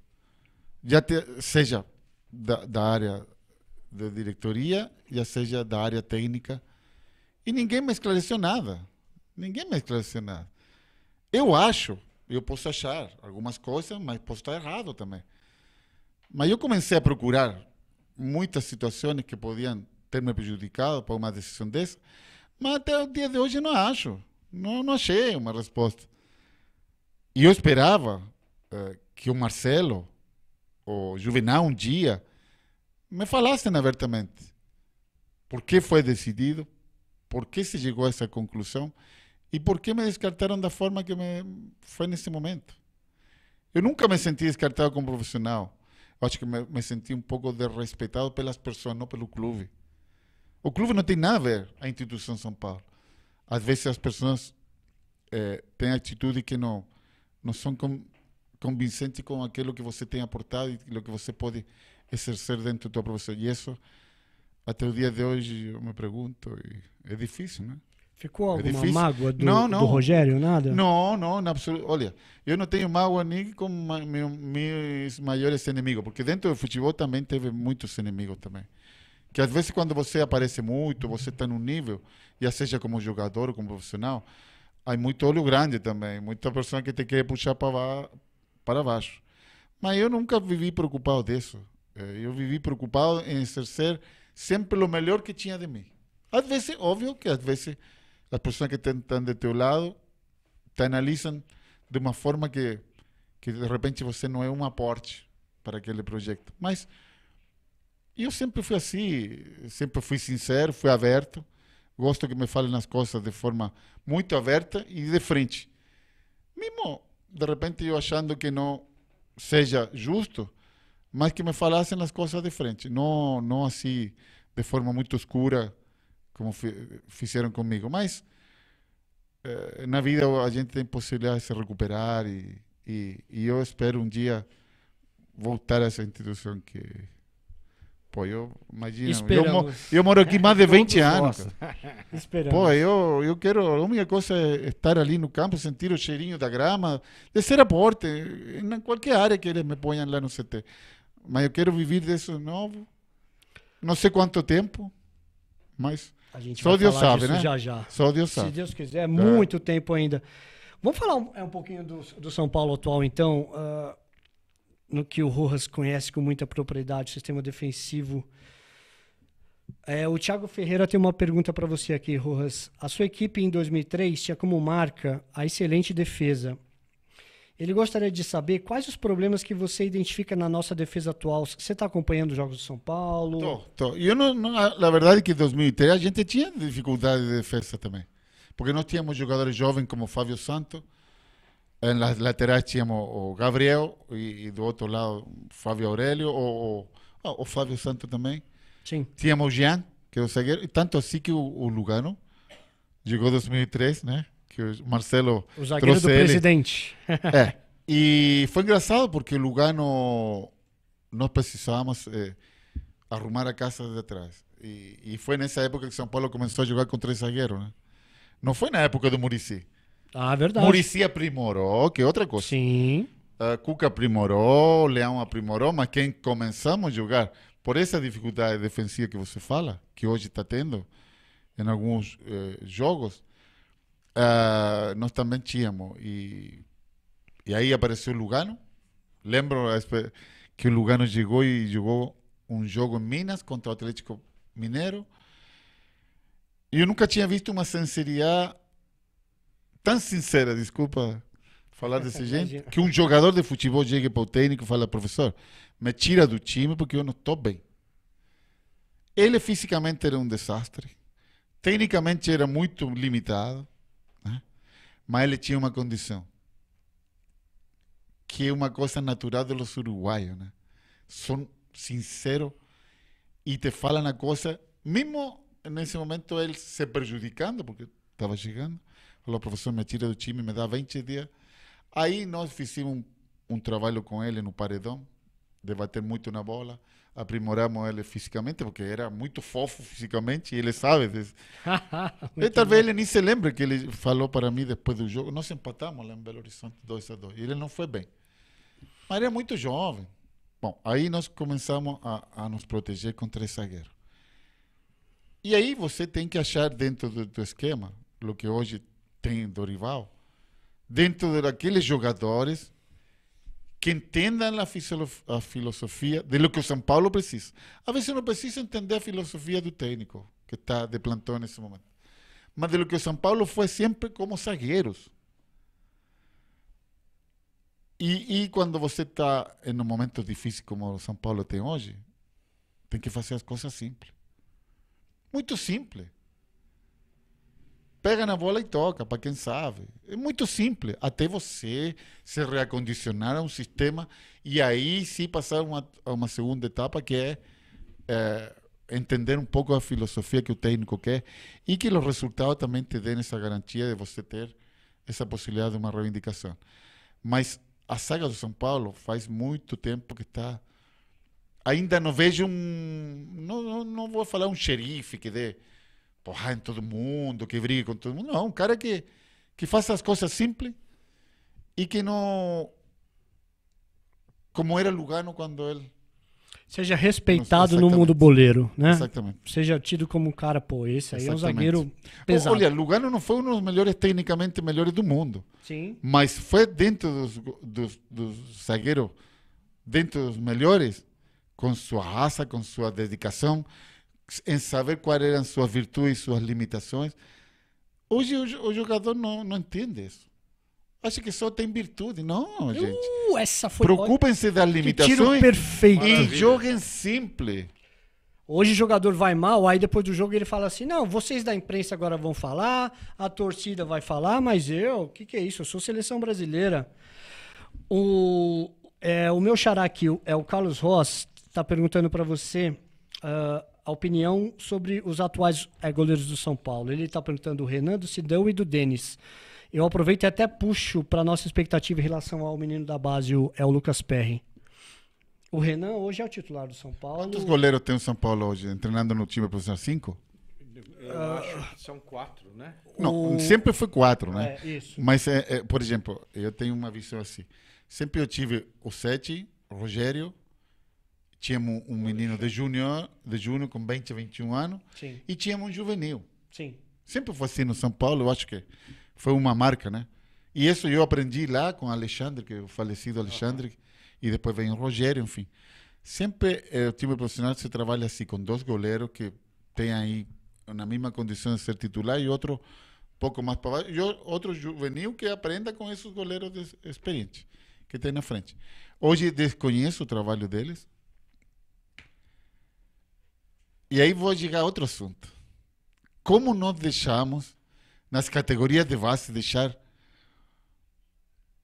Seja da área de diretoria, já seja da área técnica. E ninguém me esclareceu nada. Eu posso achar algumas coisas, mas posso estar errado também. Mas eu comecei a procurar muitas situações que podiam ter me prejudicado por uma decisão dessa, mas até o dia de hoje eu não acho. Não achei uma resposta. E eu esperava que o Marcelo, o Juvenal, um dia, me falassem abertamente por que foi decidido, por que se chegou a essa conclusão e por que me descartaram da forma que foi nesse momento. Eu nunca me senti descartado como profissional. Eu acho que me senti um pouco desrespeitado pelas pessoas, não pelo clube. O clube não tem nada a ver a instituição São Paulo. Às vezes as pessoas têm atitude que não são convincentes com aquilo que você tem aportado e o que você pode exercer dentro da tua profissão. E isso, até o dia de hoje, eu me pergunto, e é difícil, né? Ficou alguma difícil. mágoa do, Não. do Rogério? Nada? Não, na absoluto. Olha, eu não tenho mágoa nem com meus maiores inimigos, porque dentro do futebol também teve muitos inimigos também. Que às vezes quando você aparece muito, você está num nível, já seja como jogador ou como profissional, há muito olho grande também, muita pessoa que te quer puxar para baixo. Mas eu nunca vivi preocupado disso. Eu vivi preocupado em exercer sempre o melhor que tinha de mim. Às vezes, óbvio que às vezes as pessoas que estão do teu lado te analisam de uma forma que de repente você não é um aporte para aquele projeto. Mas eu sempre fui assim, sempre fui sincero, fui aberto. Gosto que me falem as coisas de forma muito aberta e de frente. Mesmo, de repente, eu achando que não seja justo, mas que me falassem as coisas de frente. Não assim, de forma muito escura, como fizeram comigo. Mas na vida a gente tem possibilidade de se recuperar e eu espero um dia voltar a essa instituição que... Pô, eu imagino, eu moro aqui mais de 20 anos. Esperamos. Pô, eu quero, a única coisa é estar ali no campo, sentir o cheirinho da grama, de ser aporte, em qualquer área que eles me ponham lá no CT. Mas eu quero viver disso de novo, não sei quanto tempo, mas A gente só vai Deus falar sabe, disso né? já. Só Deus Se sabe. Deus quiser, muito tempo ainda. Vamos falar um pouquinho do São Paulo atual, então. No que o Rojas conhece com muita propriedade, sistema defensivo. O Thiago Ferreira tem uma pergunta para você aqui, Rojas. A sua equipe em 2003 tinha como marca a excelente defesa. Ele gostaria de saber quais os problemas que você identifica na nossa defesa atual. Você está acompanhando os jogos do São Paulo? Tô. Eu na verdade que em 2003 a gente tinha dificuldade de defesa também. Porque nós tínhamos jogadores jovens como Fábio Santos. En las laterais tínhamos o Gabriel e do outro lado Fábio Aurélio, o Fábio Santos também. Sim. Tínhamos o Jean, que é o zagueiro, e tanto assim que o Lugano chegou em 2003, né? Que o Marcelo O zagueiro do trouxe ele. presidente. E foi engraçado porque o Lugano nós precisávamos arrumar a casa de trás. E foi nessa época que São Paulo começou a jogar com 3 zagueiros, né? Não foi na época do Muricy. Ah, verdade. Muricy aprimorou, que é outra coisa. Sim. Cuca aprimorou, Leão aprimorou, mas quem começamos a jogar por essa dificuldade defensiva que você fala, que hoje está tendo em alguns jogos, nós também tínhamos. E aí apareceu o Lugano. Lembro que o Lugano chegou e jogou um jogo em Minas contra o Atlético Mineiro. E eu nunca tinha visto uma sinceridade tão sincera, desculpa falar desse jeito, que um jogador de futebol chegue para o técnico e fala: professor, me tira do time porque eu não estou bem. Ele fisicamente era um desastre, tecnicamente era muito limitado, né? Mas ele tinha uma condição, que é uma coisa natural dos uruguaios, né? São sinceros e te falam a coisa, mesmo nesse momento ele se prejudicando, porque estava chegando. Falou: professor, me tira do time, me dá 20 dias. Aí nós fizemos um trabalho com ele no paredão, de bater muito na bola, aprimoramos ele fisicamente, porque era muito fofo fisicamente, e ele sabe disso. E talvez ele nem se lembre que ele falou para mim depois do jogo. Nós empatamos lá em Belo Horizonte 2-2, e ele não foi bem. Mas era muito jovem. Bom, aí nós começamos a nos proteger com 3 zagueiros. E aí você tem que achar dentro do esquema, o que hoje tem Dorival, dentro daqueles jogadores que entendam a filosofia de lo que o São Paulo precisa. Às vezes não precisa entender a filosofia do técnico que está de plantão nesse momento, mas de lo que o São Paulo foi sempre como zagueiros. E quando você está em um momento difícil como o São Paulo tem hoje, tem que fazer as coisas simples. Muito simples. Pega na bola e toca, para quem sabe. É muito simples. Até você se reacondicionar a um sistema e aí sim passar a uma segunda etapa, que é entender um pouco a filosofia que o técnico quer e que os resultados também te deem essa garantia de você ter essa possibilidade de uma reivindicação. Mas a zaga do São Paulo faz muito tempo que está... Ainda não vejo não vou falar um xerife que dê porra em todo mundo, que brigue com todo mundo. Não, um cara que faça as coisas simples e que não... Como era Lugano quando ele... Seja respeitado no Exatamente. mundo boleiro, né? Exatamente. Seja tido como um cara, pô, esse aí é um Exatamente. zagueiro pesado. Olha, Lugano não foi um dos melhores, tecnicamente melhores do mundo. Sim. Mas foi dentro dos zagueiros, dentro dos melhores, com sua raça, com sua dedicação, em saber quais eram suas virtudes e suas limitações. Hoje o jogador não entende isso. Acha que só tem virtude. Não, gente. Essa foi... Preocupem-se das Que tiro limitações perfeito. e joguem simples. Hoje o jogador vai mal, aí depois do jogo ele fala assim, não, vocês da imprensa agora vão falar, a torcida vai falar, mas o que é isso? Eu sou seleção brasileira. O meu xará aqui, o Carlos Ross, está perguntando para você a opinião sobre os atuais goleiros do São Paulo. Ele está perguntando do Renan, do Sidão e do Denis. Eu aproveito e até puxo para nossa expectativa em relação ao menino da base, o Lucas Perry. O Renan hoje é o titular do São Paulo. Quantos goleiros tem o São Paulo hoje, treinando no time profissional? 5? Eu acho que são 4, né? Não, sempre foi 4, né? Isso. Mas, por exemplo, eu tenho uma visão assim. Sempre eu tive o 7, o Rogério, tínhamos um menino de júnior com 20, 21 anos, Sim. e tínhamos um juvenil. Sim. Sempre foi assim no São Paulo, eu acho que foi uma marca, né? E isso eu aprendi lá com o Alexandre, que é o falecido Alexandre, e depois vem o Rogério, enfim. Sempre o time profissional se trabalha assim, com 2 goleiros que têm aí na mesma condição de ser titular e outro pouco mais para baixo, e outro juvenil que aprenda com esses goleiros experientes que tem na frente. Hoje desconheço o trabalho deles. E aí vou chegar a outro assunto. Como nós deixamos, nas categorias de base, deixar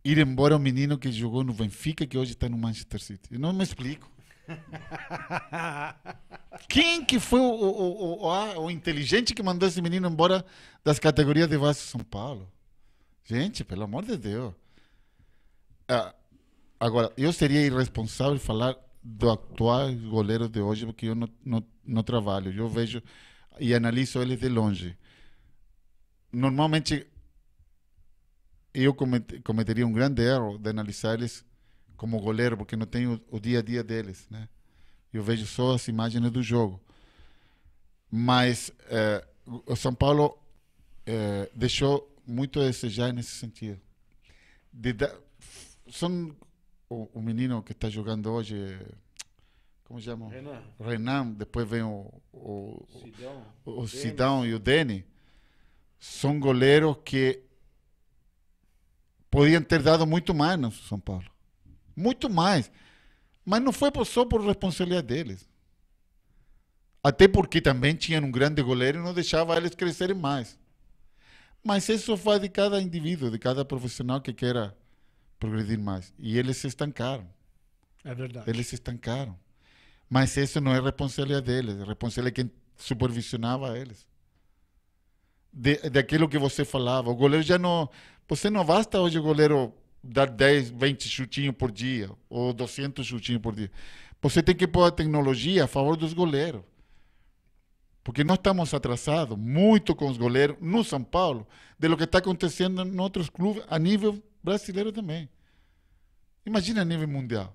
ir embora o menino que jogou no Benfica, que hoje está no Manchester City? Eu não me explico. Quem que foi o inteligente que mandou esse menino embora das categorias de base de São Paulo? Gente, pelo amor de Deus. Agora, eu seria irresponsável falar do atual goleiro de hoje, porque eu não trabalho. Eu vejo e analiso eles de longe. Normalmente, eu cometeria um grande erro de analisar eles como goleiro, porque não tenho o dia a dia deles, né? Eu vejo só as imagens do jogo. Mas o São Paulo deixou muito a desejar nesse sentido. O menino que está jogando hoje, como chama? Renan. Depois vem o Sidão e o Deni. São goleiros que podiam ter dado muito mais no São Paulo. Muito mais. Mas não foi só por responsabilidade deles. Até porque também tinham um grande goleiro e não deixava eles crescerem mais. Mas isso vai de cada indivíduo, de cada profissional que queira progredir mais. E eles se estancaram. É verdade. Eles se estancaram. Mas isso não é responsabilidade deles. É responsabilidade de quem supervisionava eles. Daquilo que você falava. O goleiro já não... Você não basta hoje o goleiro dar 10, 20 chutinhos por dia, ou 200 chutinhos por dia. Você tem que pôr a tecnologia a favor dos goleiros. Porque nós estamos atrasados muito com os goleiros no São Paulo, de lo que está acontecendo em outros clubes, a nível brasileiro também. Imagina a nível mundial.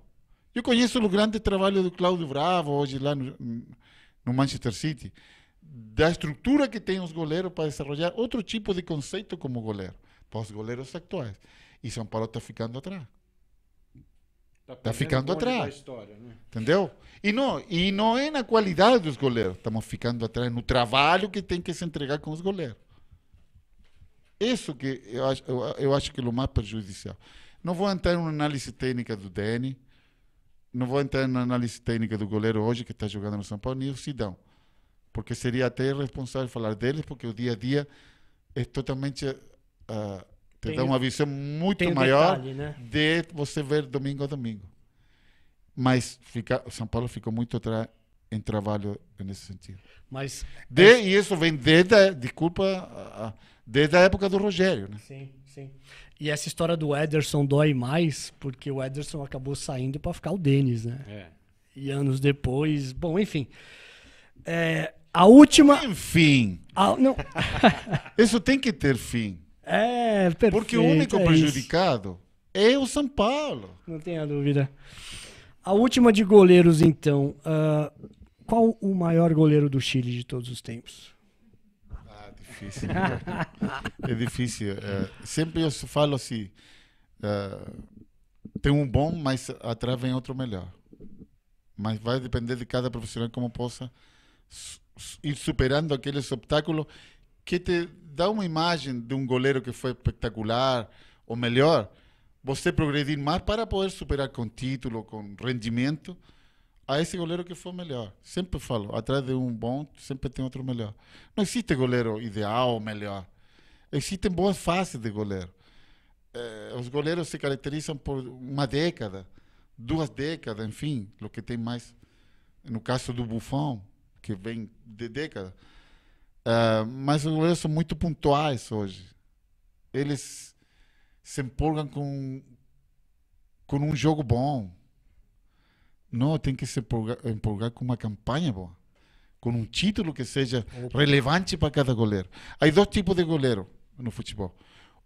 Eu conheço o grande trabalho do Cláudio Bravo, hoje lá no Manchester City, da estrutura que tem os goleiros para desenvolver outro tipo de conceito como goleiro, para os goleiros atuais. E São Paulo está ficando atrás. Está ficando atrás. História, né? Entendeu? E não é na qualidade dos goleiros. Estamos ficando atrás no trabalho que tem que se entregar com os goleiros. Isso que eu acho que é o mais prejudicial. Não vou entrar em uma análise técnica do Deni, não vou entrar na análise técnica do goleiro hoje que está jogando no São Paulo, nem o Sidão. Porque seria até irresponsável falar deles, porque o dia a dia é totalmente... te dá uma visão muito maior detalhe, né? de você ver domingo a domingo. Mas o São Paulo ficou muito atrás em trabalho nesse sentido. Mas E isso vem desde a época do Rogério, né? sim, sim. E essa história do Ederson dói mais, porque o Ederson acabou saindo para ficar o Denis, né? É. E anos depois, bom, enfim. A última. Enfim, Não, isso tem que ter fim. perfeito. Porque o único é isso. prejudicado é o São Paulo. Não tenha dúvida. A última de goleiros, então. Qual o maior goleiro do Chile de todos os tempos? Difícil. É difícil. Sempre eu falo assim: tem um bom, mas atrás vem outro melhor. Mas vai depender de cada profissional como possa ir superando aqueles obstáculos que te dá uma imagem de um goleiro que foi espetacular ou melhor. Você progredir mais para poder superar com título, com rendimento, a esse goleiro que foi melhor. Sempre falo, atrás de um bom, sempre tem outro melhor. Não existe goleiro ideal ou melhor. Existem boas fases de goleiro. Os goleiros se caracterizam por uma década, 2 décadas, enfim, o que tem mais. No caso do Buffon, que vem de década. Mas os goleiros são muito pontuais hoje. Eles se empolgam com um jogo bom. Não, tem que se empolgar com uma campanha boa. Com um título que seja relevante para cada goleiro. Há 2 tipos de goleiro no futebol.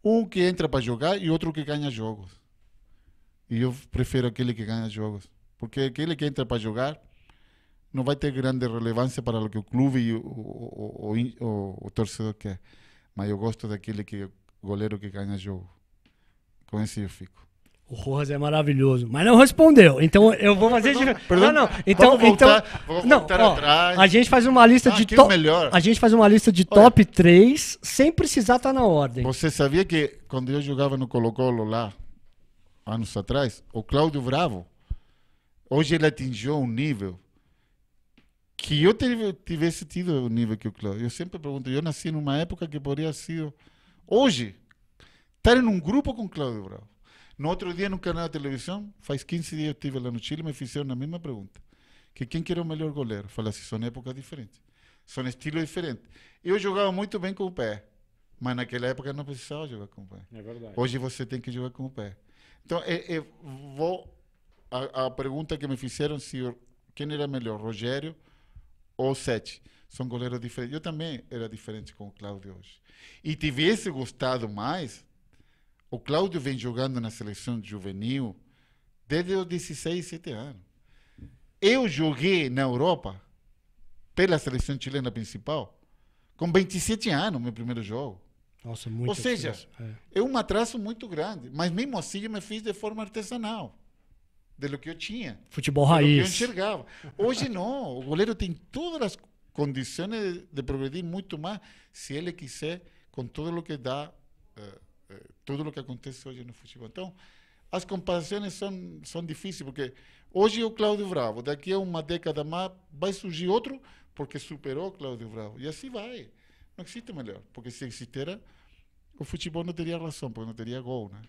Um que entra para jogar e outro que ganha jogos. E eu prefiro aquele que ganha jogos. Porque aquele que entra para jogar não vai ter grande relevância para o que o clube e o torcedor quer. Mas eu gosto daquele goleiro que ganha jogo. Com esse eu fico. O Rojas é maravilhoso, mas não respondeu. Então eu vou fazer Perdão. Não. Então, Vamos voltar atrás. A gente faz uma lista de top. Melhor. A gente faz uma lista de top 3 sem precisar estar na ordem. Você sabia que quando eu jogava no Colo-Colo lá, anos atrás, o Cláudio Bravo, hoje ele atingiu um nível que eu tivesse tido o nível que o Cláudio. Eu sempre pergunto, eu nasci numa época que poderia ser hoje estar em um grupo com o Cláudio Bravo. No outro dia, no canal de televisão, faz 15 dias eu estive lá no Chile, me fizeram a mesma pergunta. Que quem que era o melhor goleiro? Eu falei assim, são épocas diferentes. São estilos diferentes. Eu jogava muito bem com o pé, mas naquela época não precisava jogar com o pé. É verdade. Hoje você tem que jogar com o pé. Então, a pergunta que me fizeram, se quem era melhor, Rogério ou Sete? São goleiros diferentes. Eu também era diferente com o Cláudio hoje. E tivesse gostado mais... O Cláudio vem jogando na seleção juvenil desde os 16, 17 anos. Eu joguei na Europa, pela seleção chilena principal, com 27 anos, meu primeiro jogo. Nossa, muito. Ou seja, é um atraso muito grande. Mas mesmo assim eu me fiz de forma artesanal. Do que eu tinha. Futebol raiz. Do que eu raiz. enxergava. Hoje não. O goleiro tem todas as condições de progredir muito mais, se ele quiser, com tudo o que dá... tudo o que acontece hoje no futebol. Então, as comparações são difíceis, porque hoje é o Cláudio Bravo, daqui a uma década mais vai surgir outro, porque superou o Cláudio Bravo. E assim vai. Não existe melhor, porque se existira, o futebol não teria razão, porque não teria gol, né?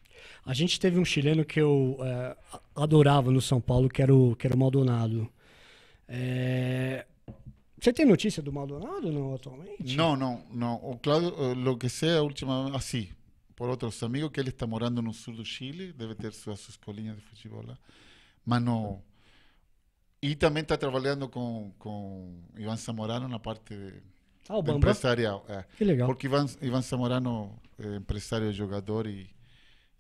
A gente teve um chileno que eu adorava no São Paulo, que era o Maldonado. Você tem notícia do Maldonado não, atualmente? Não. O Cláudio, o que sei a última, assim, por outros amigos, que ele está morando no sul do Chile, deve ter suas escolinhas de futebol lá, mas não. E também está trabalhando com Ivan Zamorano na parte empresarial. Que legal. Porque Ivan Zamorano é empresário, jogador, e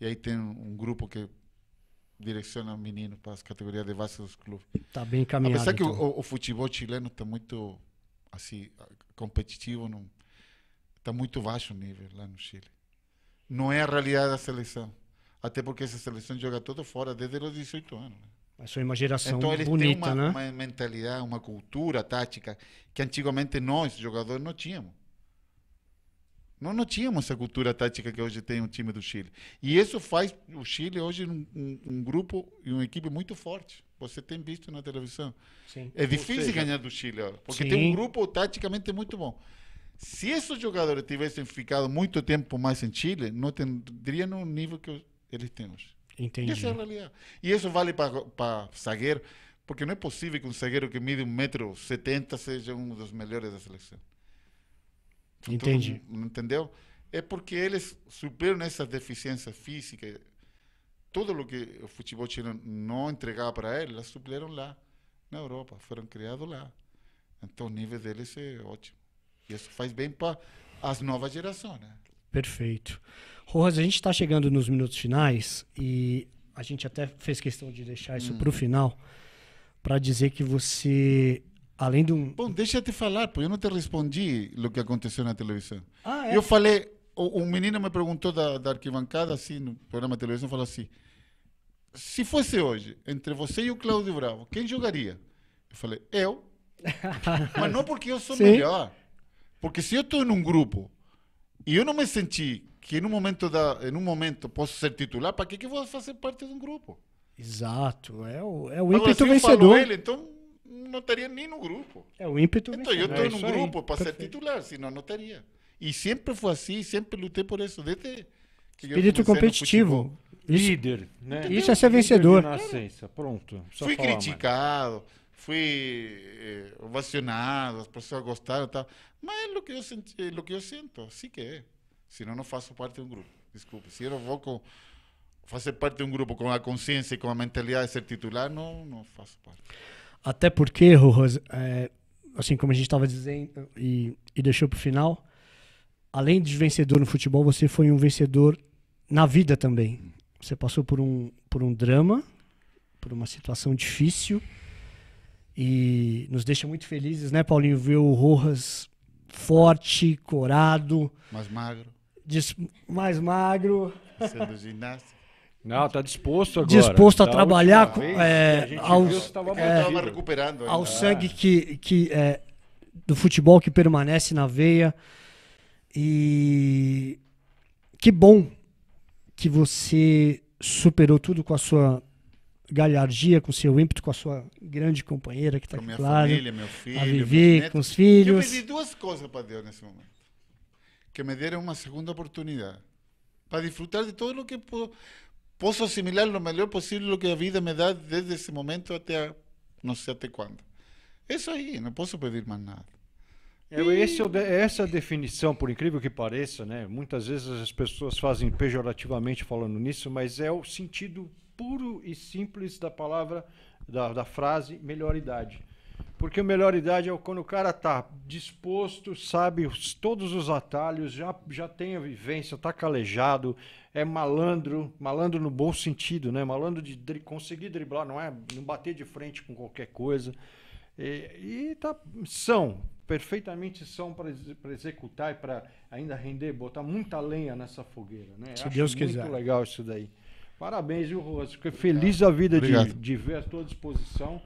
aí tem um grupo que direciona meninos para as categorias de base dos clubes. Está bem encaminhado. Apesar que então. o futebol chileno está muito assim, competitivo, está muito baixo o nível lá no Chile. Não é a realidade da seleção. Até porque essa seleção joga todo fora desde os 18 anos. Né? Mas foi uma geração então, eles bonita, têm né? uma mentalidade, uma cultura tática que antigamente nós, jogadores, não tínhamos. Nós não tínhamos essa cultura tática que hoje tem o time do Chile. E isso faz o Chile hoje um grupo e uma equipe muito forte. Você tem visto na televisão. Sim. É difícil ganhar do Chile, porque Sim. tem um grupo taticamente muito bom. Se esses jogadores tivessem ficado muito tempo mais em Chile, não teriam no nível que eles têm hoje. Entendi. Essa é a realidade. E isso vale para zagueiro, Porque não é possível que um zagueiro que mide 1,70 m seja um dos melhores da seleção. Entendi. Entendeu? É porque eles supriram essas deficiências físicas. Tudo o que o futebol chileno não entregava para eles supriram lá na Europa. Foram criados lá. Então o nível deles é ótimo. E isso faz bem para as novas gerações. Né? Perfeito. Rojas, a gente está chegando nos minutos finais e a gente até fez questão de deixar isso para o final para dizer que você, além de um... Bom, deixa eu te falar, porque eu não te respondi o que aconteceu na televisão. Ah, é? Eu falei, um menino me perguntou da arquibancada, assim, no programa de televisão, falou assim, se fosse hoje, entre você e o Cláudio Bravo, quem jogaria? Eu falei, eu. Mas não porque eu sou Sim. melhor. Porque se eu estou em um grupo e eu não me senti que em um momento posso ser titular, para que eu vou fazer parte de um grupo? Exato. É o Agora, ímpeto se eu falo vencedor. ele, então não estaria nem no grupo. É o ímpeto Então eu vencedor. estou isso num aí. grupo para ser Perfeito. titular, senão não estaria. E sempre foi assim, sempre lutei por isso, desde que eu Espírito comecei no competitivo. futebol. Isso, Líder, né? isso é ser vencedor. Líder de nascença, pronto. Só Fui falar mais. criticado, fui ovacionado, as pessoas gostaram e tal. Mas é o que eu senti, é o que eu sinto, assim que é. Senão não faço parte de um grupo. Desculpe, se eu vou fazer parte de um grupo com a consciência e com a mentalidade de ser titular, não faço parte. Até porque, Rojas, assim como a gente estava dizendo e deixou para o final, além de vencedor no futebol, você foi um vencedor na vida também. Você passou por um drama, por uma situação difícil e nos deixa muito felizes, né, Paulinho, ver o Rojas forte, corado, Mais magro, mais magro, sendo ginasta. Não, tá disposto agora. disposto a Da trabalhar última com, vez, a gente aos- viu se tava Eu estava mantido. recuperando ainda. ao sangue do futebol que permanece na veia. E que bom que você superou tudo com a sua galhardia, com o seu ímpeto, com a sua grande companheira que está Com aqui, minha claro. família, meu filho, A meus Vivi, netos. com os Eu filhos. pedi duas coisas para Deus nesse momento. Que me deram uma segunda oportunidade. Para disfrutar de todo o que posso assimilar o melhor possível o que a vida me dá desde esse momento até não sei até quando. Isso aí, não posso pedir mais nada. Essa definição, por incrível que pareça, né? Muitas vezes as pessoas fazem pejorativamente falando nisso, mas é o sentido puro e simples da palavra, da frase melhor idade. Porque a melhor idade é quando o cara tá disposto, sabe todos os atalhos, já tem a vivência, tá calejado, é malandro no bom sentido, né? Malandro de conseguir driblar, não bater de frente com qualquer coisa. E perfeitamente são para executar e para ainda render, botar muita lenha nessa fogueira, né? Se Acho Deus muito quiser. legal isso daí. Parabéns, viu, Rosa? Fiquei feliz da vida Obrigado. de ver a tua disposição,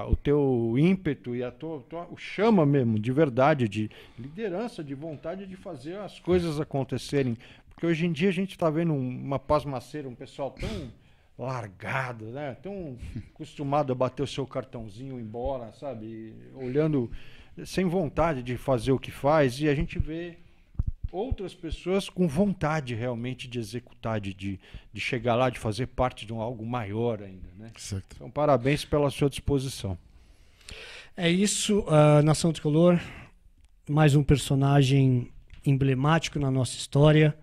o teu ímpeto e o chama mesmo, de verdade, de liderança, de vontade de fazer as coisas acontecerem. Porque hoje em dia a gente está vendo uma pasmaceira, um pessoal tão largado, né? Tão acostumado a bater o seu cartãozinho e ir embora, sabe? E olhando sem vontade de fazer o que faz, e a gente vê outras pessoas com vontade realmente de executar, de chegar lá, de fazer parte de algo maior ainda, né? Certo. Então, parabéns pela sua disposição. É isso, Nação Tricolor, mais um personagem emblemático na nossa história.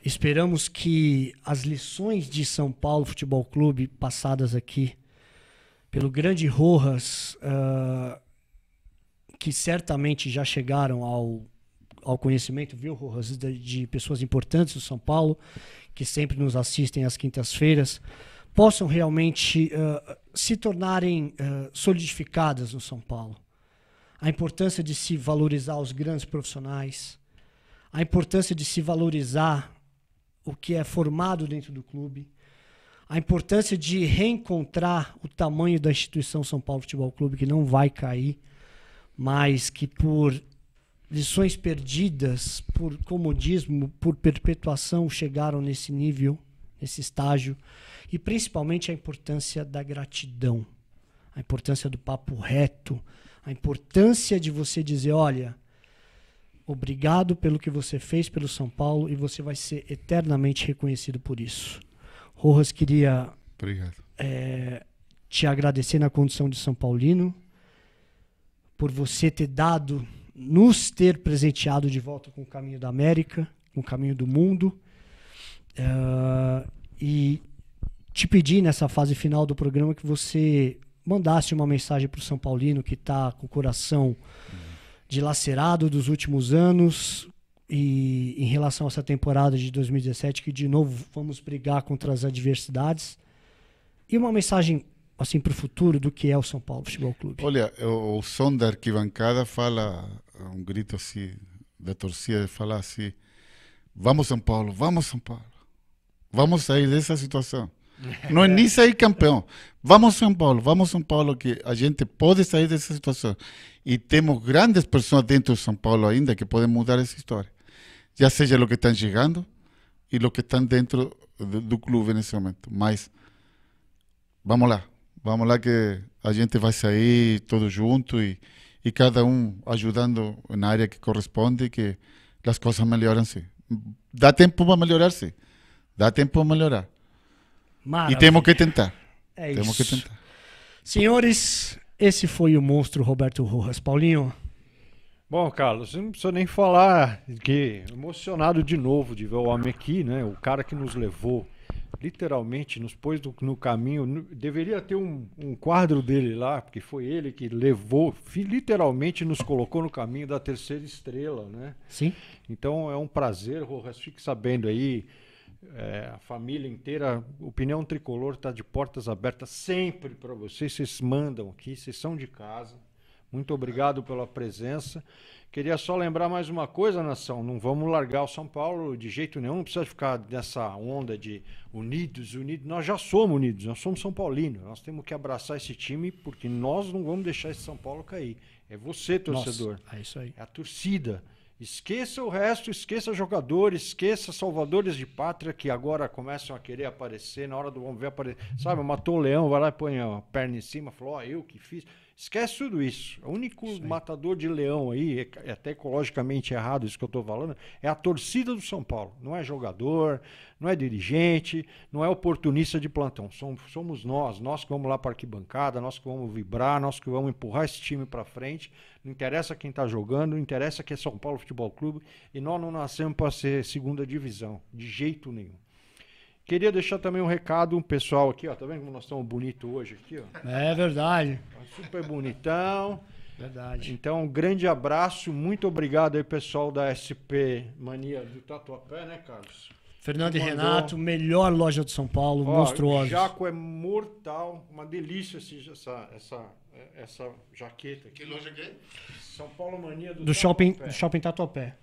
Esperamos que as lições de São Paulo Futebol Clube passadas aqui pelo grande Rojas, que certamente já chegaram ao conhecimento, viu, Rojas, de pessoas importantes do São Paulo, que sempre nos assistem às quintas-feiras, possam realmente se tornarem solidificadas no São Paulo. A importância de se valorizar os grandes profissionais, a importância de se valorizar o que é formado dentro do clube, a importância de reencontrar o tamanho da instituição São Paulo Futebol Clube, que não vai cair, mas que por lições perdidas, por comodismo, por perpetuação, chegaram nesse nível, nesse estágio, e principalmente a importância da gratidão, a importância do papo reto, a importância de você dizer, olha, obrigado pelo que você fez pelo São Paulo e você vai ser eternamente reconhecido por isso. Rojas, queria Obrigado. te agradecer na condição de São Paulino, por você ter dado, nos ter presenteado de volta com o caminho da América, com o caminho do mundo. E te pedir nessa fase final do programa que você mandasse uma mensagem para o São Paulino que está com o coração dilacerado dos últimos anos e em relação a essa temporada de 2017, que de novo vamos brigar contra as adversidades, e uma mensagem assim para o futuro do que é o São Paulo Futebol Clube. Olha, o som da arquibancada fala, um grito assim da torcida, fala assim: vamos São Paulo, vamos sair dessa situação. Não é nem sair campeão. Vamos São Paulo, que a gente pode sair dessa situação. E temos grandes pessoas dentro de São Paulo ainda que podem mudar essa história. Já seja o que estão chegando e o que estão dentro do clube nesse momento. Mas vamos lá que a gente vai sair todos juntos e cada um ajudando na área que corresponde, que as coisas melhoram sim. Dá tempo para melhorar, sim. Dá tempo para melhorar. Maravilha. E temos que tentar. Temos que tentar. Senhores, esse foi o monstro Roberto Rojas. Paulinho? Bom, Carlos, não precisa nem falar, que emocionado de novo de ver o homem aqui, né? O cara que nos levou, literalmente, nos pôs no caminho. Deveria ter um quadro dele lá, porque foi ele que levou, literalmente nos colocou no caminho da terceira estrela, né? Sim. Então é um prazer, Rojas, fique sabendo aí. A família inteira, Opinião Tricolor está de portas abertas sempre para vocês. Vocês mandam aqui, vocês são de casa. Muito obrigado pela presença. Queria só lembrar mais uma coisa, nação: não vamos largar o São Paulo de jeito nenhum. Não precisa ficar nessa onda de unidos. Nós já somos unidos, nós somos São Paulinos. Nós temos que abraçar esse time, porque nós não vamos deixar esse São Paulo cair. É você, torcedor. Nossa, é isso aí. É a torcida. Esqueça o resto, esqueça jogadores, esqueça salvadores de pátria que agora começam a querer aparecer na hora do vamos ver aparecer. Sabe, matou o leão, vai lá e põe a perna em cima, falou, eu que fiz. Esquece tudo isso. O único matador de leão aí, é até ecologicamente errado isso que eu estou falando, é a torcida do São Paulo. Não é jogador, não é dirigente, não é oportunista de plantão. Somos nós que vamos lá para a arquibancada, nós que vamos vibrar, nós que vamos empurrar esse time para frente. Não interessa quem está jogando, não interessa que é São Paulo Futebol Clube, e nós não nascemos para ser segunda divisão, de jeito nenhum. Queria deixar também um recado, pessoal aqui, ó, tá vendo como nós estamos bonitos hoje aqui, ó? É verdade. Super bonitão. Verdade. Então, um grande abraço, muito obrigado aí, pessoal da SP Mania do Tatuapé, né, Carlos? Fernando e Renato, melhor loja de São Paulo, Ó, monstruosa. O Jaco é mortal, uma delícia essa jaqueta aqui. Que loja que é? São Paulo Mania do shopping Tatuapé.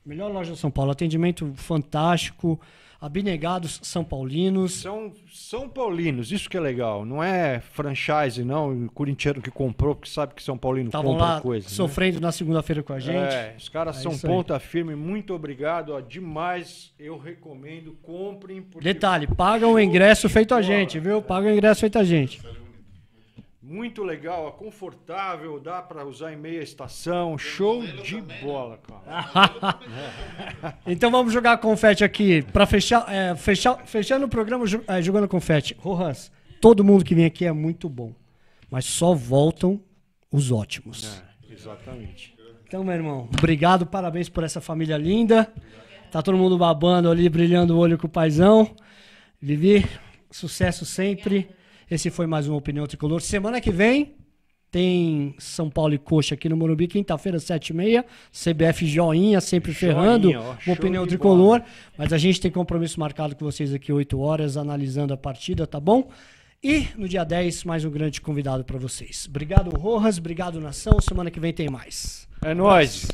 Melhor loja de São Paulo, atendimento fantástico, abnegados São Paulinos. São Paulinos, isso que é legal. Não é franchise, não, o corintiano que comprou, porque sabe que São Paulino Estavam compra lá coisa. sofrendo na segunda-feira com a gente. Os caras são ponta firme, muito obrigado, ó, demais, eu recomendo, comprem. Detalhe, pagam o ingresso feito a gente, viu? Pagam o ingresso feito a gente. Muito legal, ó, confortável, dá para usar em meia estação, show de bola, cara. Então vamos jogar confete aqui, para fechando o programa jogando confete. Rojas, todo mundo que vem aqui é muito bom, mas só voltam os ótimos. Exatamente. Então, meu irmão, obrigado, parabéns por essa família linda. Tá todo mundo babando ali, brilhando o olho com o paizão. Vivi, sucesso sempre. Esse foi mais uma Opinião Tricolor. Semana que vem tem São Paulo e Coxa aqui no Morumbi, quinta-feira, 7h30. CBF joinha, sempre ferrando. Uma Opinião Tricolor. Bola. Mas a gente tem compromisso marcado com vocês aqui 8 horas, analisando a partida, tá bom? E no dia 10, mais um grande convidado para vocês. Obrigado, Rojas. Obrigado, nação. Semana que vem tem mais. É nóis.